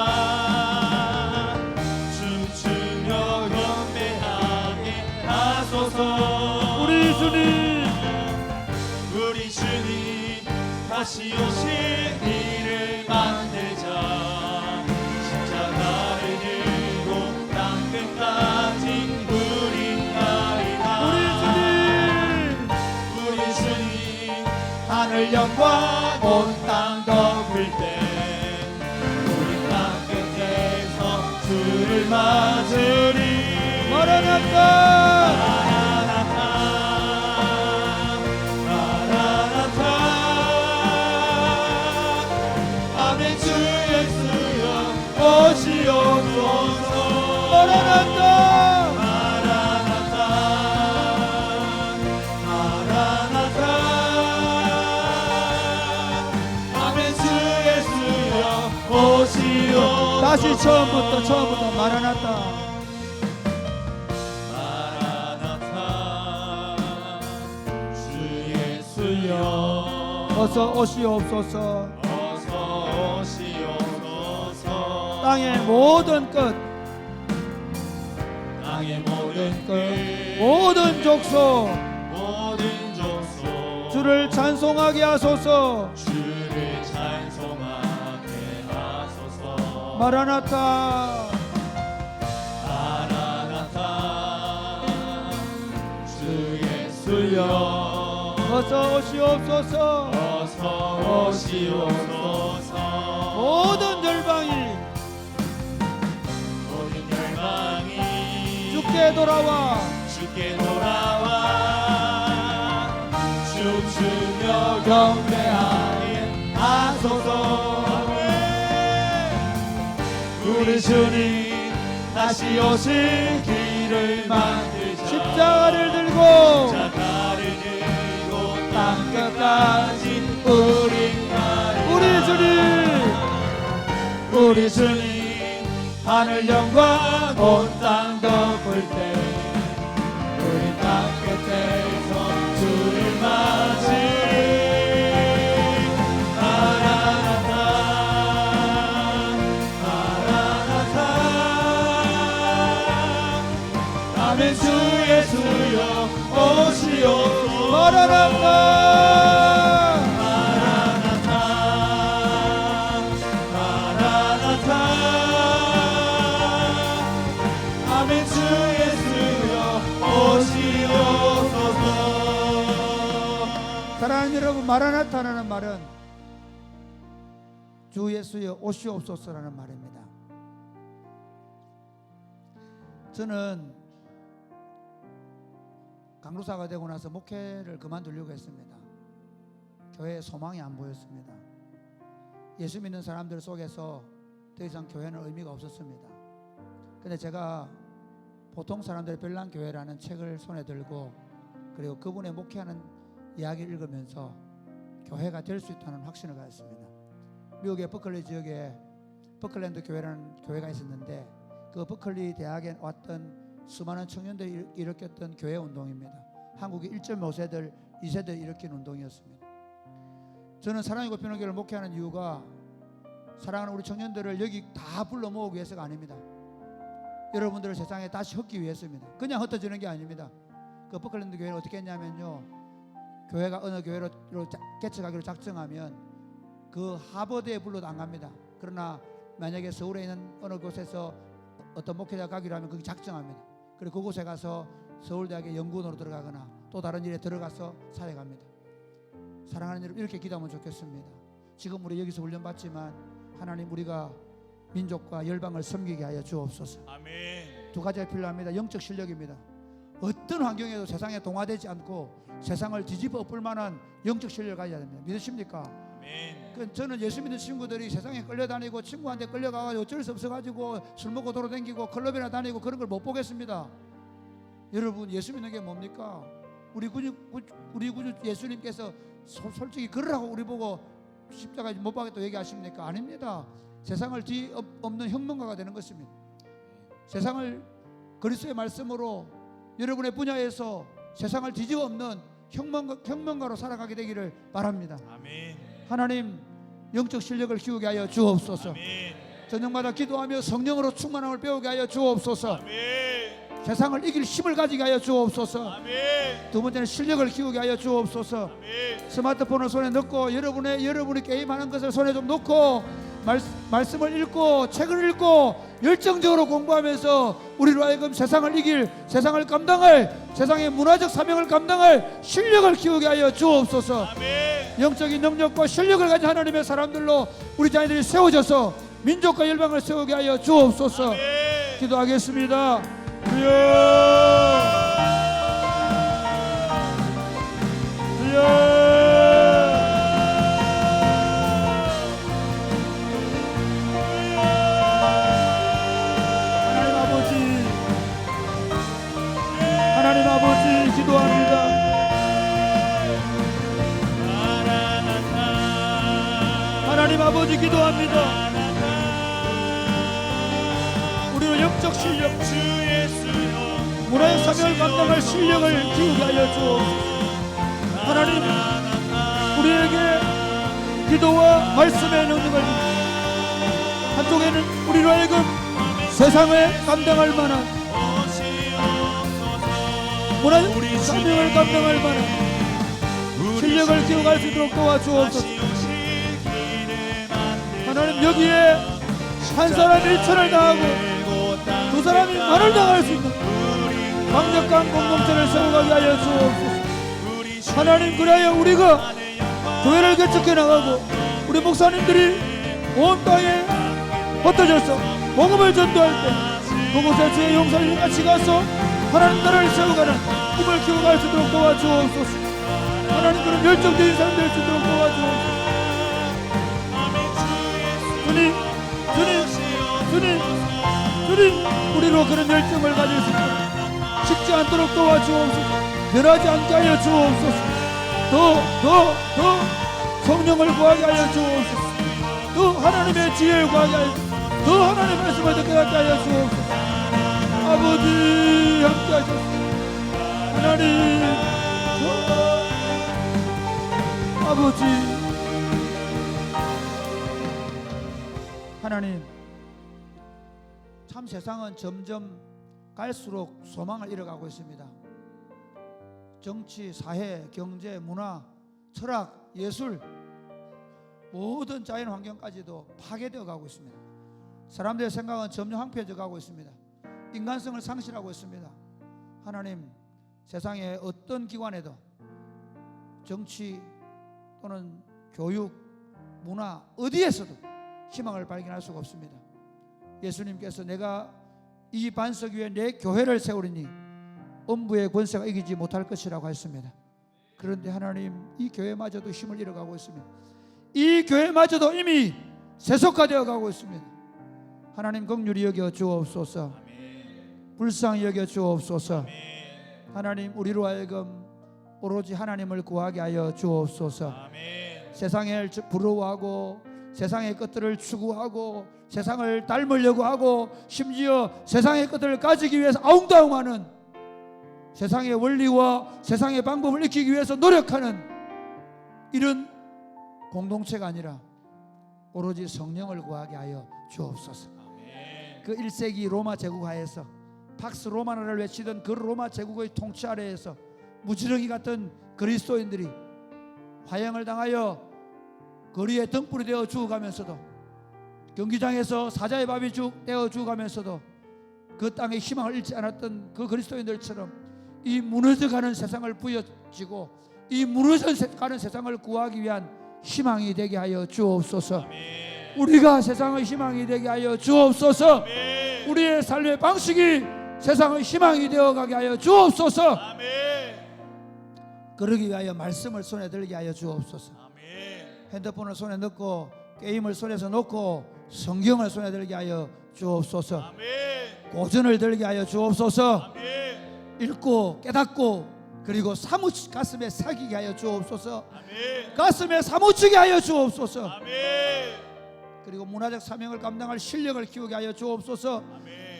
춤추며 경배하게 하소서. 우리 주님 다시 오실 길을 만들자. 십자가를 들고 땅끝까지 우리 가리라. 우리 주님 하늘 영광 온 땅 덮을 때 주를 맞으리. 마라나타 마라나타 아멘. 주 예수여 오시옵소서. 마라나타 마라나타 마라나타 아멘. 주 예수여 오시옵소서. 다시 처음부터 마라나타 마라나타 주 예수여 어서 오시옵소서. 어서 오시옵소서. 땅의 모든 끝 모든 족속 주를 찬송하게 하소서. 마라나타 주 예수여 어서 오시옵소서. 모든 열방이 주께 돌아와 춤추며 경배하게 하소서. 우리 주님 다시 오실 길을 만들자. 십자가를 들고 땅끝까지 우리 주님 하늘 영광 온 땅 덮을 때 우리 땅끝에서 주를 맞으리. 주 예수여 오시옵소서. 마라나타 마라나타 사랑하는 여러분, 마라나타라는 말은 주 예수여 오시옵소서라는 말입니다. 저는 강도사가 되고 나서 목회를 그만두려고 했습니다. 교회에 소망이 안 보였습니다. 예수 믿는 사람들 속에서 더 이상 교회는 의미가 없었습니다. 근데 제가 보통 사람들의 별난교회라는 책을 손에 들고 그리고 그분의 목회하는 이야기를 읽으면서 교회가 될 수 있다는 확신을 가졌습니다. 미국의 버클리 지역에 버클랜드 교회라는 교회가 있었는데 그 버클리 대학에 왔던 수많은 청년들이 일으켰던 교회 운동입니다. 한국의 1.5세들, 2세들이 일으킨 운동이었습니다. 저는 사랑의 꽃피는 교회를 목회하는 이유가 사랑하는 우리 청년들을 여기 다 불러 모으기 위해서가 아닙니다. 여러분들을 세상에 다시 흩기 위해서입니다. 그냥 흩어지는 게 아닙니다. 그 버클랜드 교회는 어떻게 했냐면요, 교회가 어느 교회로 개척하기로 작정하면 그 하버드에 불러도 안 갑니다. 그러나 만약에 서울에 있는 어느 곳에서 어떤 목회자가 가기로 하면 거기 작정합니다. 그리고 그곳에 가서 서울대학의 연구원으로 들어가거나 또 다른 일에 들어가서 사역합니다. 사랑하는 여러분, 이렇게 기도하면 좋겠습니다. 지금 우리 여기서 훈련받지만 하나님, 우리가 민족과 열방을 섬기게 하여 주옵소서. 아멘. 두 가지가 필요합니다. 영적 실력입니다. 어떤 환경에도 세상에 동화되지 않고 세상을 뒤집어 엎을 만한 영적 실력을 가져야 됩니다. 믿으십니까? 아멘. 저는 예수 믿는 친구들이 세상에 끌려다니고 친구한테 끌려가서 어쩔 수 없어가지고 술 먹고 돌아다니고 클럽이나 다니고 그런 걸 못 보겠습니다. 여러분, 예수 믿는 게 뭡니까? 우리 구주 예수님께서 솔직히 그러라고 우리 보고 십자가에 못 박겠다고 얘기하십니까? 아닙니다. 세상을 뒤엎는 혁명가가 되는 것입니다. 세상을 그리스도의 말씀으로 여러분의 분야에서 세상을 뒤집어엎는 혁명가로 살아가게 되기를 바랍니다. 아멘. 하나님, 영적 실력을 키우게 하여 주옵소서. 아멘. 저녁마다 기도하며 성령으로 충만함을 배우게 하여 주옵소서. 아멘. 세상을 이길 힘을 가지게 하여 주옵소서. 아멘. 두 번째는 실력을 키우게 하여 주옵소서. 아멘. 스마트폰을 손에 넣고 여러분이 게임하는 것을 손에 좀 놓고 말씀을 읽고 책을 읽고 열정적으로 공부하면서 우리로 하여금 세상을 이길, 세상을 감당할, 세상의 문화적 사명을 감당할 실력을 키우게 하여 주옵소서. 아멘. 영적인 능력과 실력을 가진 하나님의 사람들로 우리 자녀들이 세워져서 민족과 열방을 세우게 하여 주옵소서. 아멘. 기도하겠습니다. 주여, 주여. 하나님 아버지, 기도합니다. 하나님 아버지, 기도합니다. 우리의 영적 실력, 문화의 사명을 감당할 실력을 키우게 하여 주옵소서. 하나님, 우리에게 기도와 말씀의 능력을, 한쪽에는 우리로 하여금 세상을 감당할 만한 문화의 사명을 감당할 만한 실력을 키워갈 수 있도록 도와주옵소서. 하나님, 여기에 한 사람이 1천을 당하고 두 사람이 만을 당할 수 있는 강력한 공동체를 세워가게 하여 주옵소서. 하나님, 그래야 우리가 교회를 개척해 나가고 우리 목사님들이 온 땅에 흩어져서 복음을 전도할 때 그곳에 주의 용사를 같이 가서 하나님 나라를 세워가는 꿈을 키워갈 수 있도록 도와주옵소서. 하나님, 그런 열정적인 사람 될 수 있도록 도와주옵소서. 주님, 우리로 그런 열정을 가질 수 있도록 식지 않도록 도와주옵소서. 변하지 않게 하여 주옵소서. 더 성령을 구하게 하여 주옵소서. 더 하나님의 지혜를 구하게 하여 주옵소서. 더 하나님의 말씀을 듣게 하여 주옵소서. 아버지, 함께 하소서. 하나님, 아버지, 하나님, 참 세상은 점점 갈수록 소망을 잃어가고 있습니다. 정치, 사회, 경제, 문화, 철학, 예술, 모든 자연 환경까지도 파괴되어 가고 있습니다. 사람들의 생각은 점점 황폐해져 가고 있습니다. 인간성을 상실하고 있습니다. 하나님, 세상의 어떤 기관에도 정치, 또는 교육, 문화 어디에서도 희망을 발견할 수가 없습니다. 예수님께서 내가 이 반석 위에 내 교회를 세우리니 음부의 권세가 이기지 못할 것이라고 했습니다. 그런데 하나님 이 교회마저도 힘을 잃어가고 있습니다. 이 교회마저도 이미 세속화되어 가고 있습니다. 하나님 긍휼히 여겨 주옵소서. 불쌍히 여겨 주옵소서. 하나님 우리로 하여금 오로지 하나님을 구하게 하여 주옵소서. 세상을 부러워하고 세상의 것들을 추구하고 세상을 닮으려고 하고 심지어 세상의 것들을 가지기 위해서 아웅다웅하는 세상의 원리와 세상의 방법을 익히기 위해서 노력하는 이런 공동체가 아니라 오로지 성령을 구하게 하여 주옵소서. 그 1세기 로마 제국 하에서 팍스 로마나를 외치던 그 로마 제국의 통치 아래에서 무지렁이 같은 그리스도인들이 화형을 당하여 거리에 등불이 되어 죽어가면서도 경기장에서 사자의 밥이 되어 죽어가면서도 그 땅에 희망을 잃지 않았던 그 그리스도인들처럼 이 무너져가는 세상을 부여지고 이 무너져가는 세상을 구하기 위한 희망이 되게 하여 주옵소서. 우리가 세상의 희망이 되게 하여 주옵소서. 우리의 삶의 방식이 세상의 희망이 되어가게 하여 주옵소서. 그러기 위하여 말씀을 손에 들게 하여 주옵소서. 핸드폰을 손에 넣고 게임을 손에서 놓고 성경을 손에 들게 하여 주옵소서. 고전을 들게 하여 주옵소서. 읽고 깨닫고 그리고 사무치 가슴에 새기게 하여 주옵소서. 가슴에 사무치게 하여 주옵소서. 그리고 문화적 사명을 감당할 실력을 키우게 하여 주옵소서.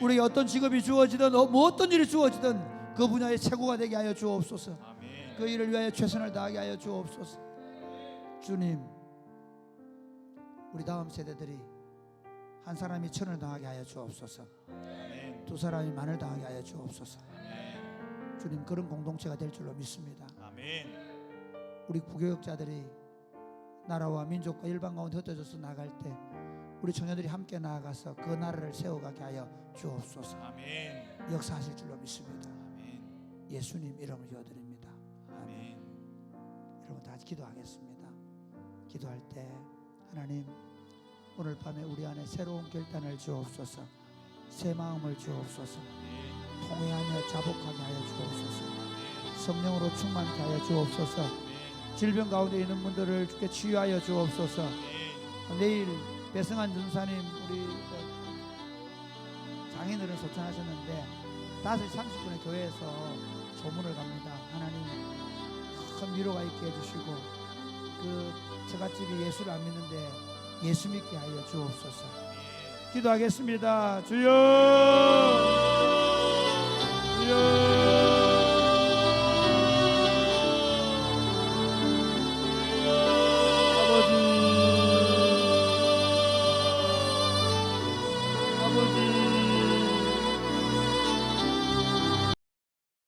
우리에게 어떤 직업이 주어지든 뭐 어떤 일이 주어지든 그 분야의 최고가 되게 하여 주옵소서. 그 일을 위하여 최선을 다하게 하여 주옵소서. 주님, 우리 다음 세대들이 한 사람이 1000을 당하게 하여 주옵소서. 두 사람이 10,000을 당하게 하여 주옵소서. 주님, 그런 공동체가 될 줄로 믿습니다. 우리 부교육자들이 나라와 민족과 일반 가운데 흩어져서 나갈 때 우리 청년들이 함께 나아가서 그 나라를 세워가게 하여 주옵소서. 역사하실 줄로 믿습니다. 예수님 이름을 기도드립니다. 아멘. 여러분 다 기도하겠습니다. 기도할 때 하나님 오늘 밤에 우리 안에 새로운 결단을 주옵소서. 새 마음을 주옵소서. 통회하며 자복하게 하여 주옵소서. 성령으로 충만케 하여 주옵소서. 질병 가운데 있는 분들을 주께 치유하여 주옵소서. 내일 배승환 전사님 우리 장인어른 소천하셨는데 5시 30분에 교회에서 조문을 갑니다. 하나님 큰 위로가 있게 해주시고 그 처갓집이 예수를 안 믿는데 예수 믿게 하여 주옵소서. 기도하겠습니다. 주여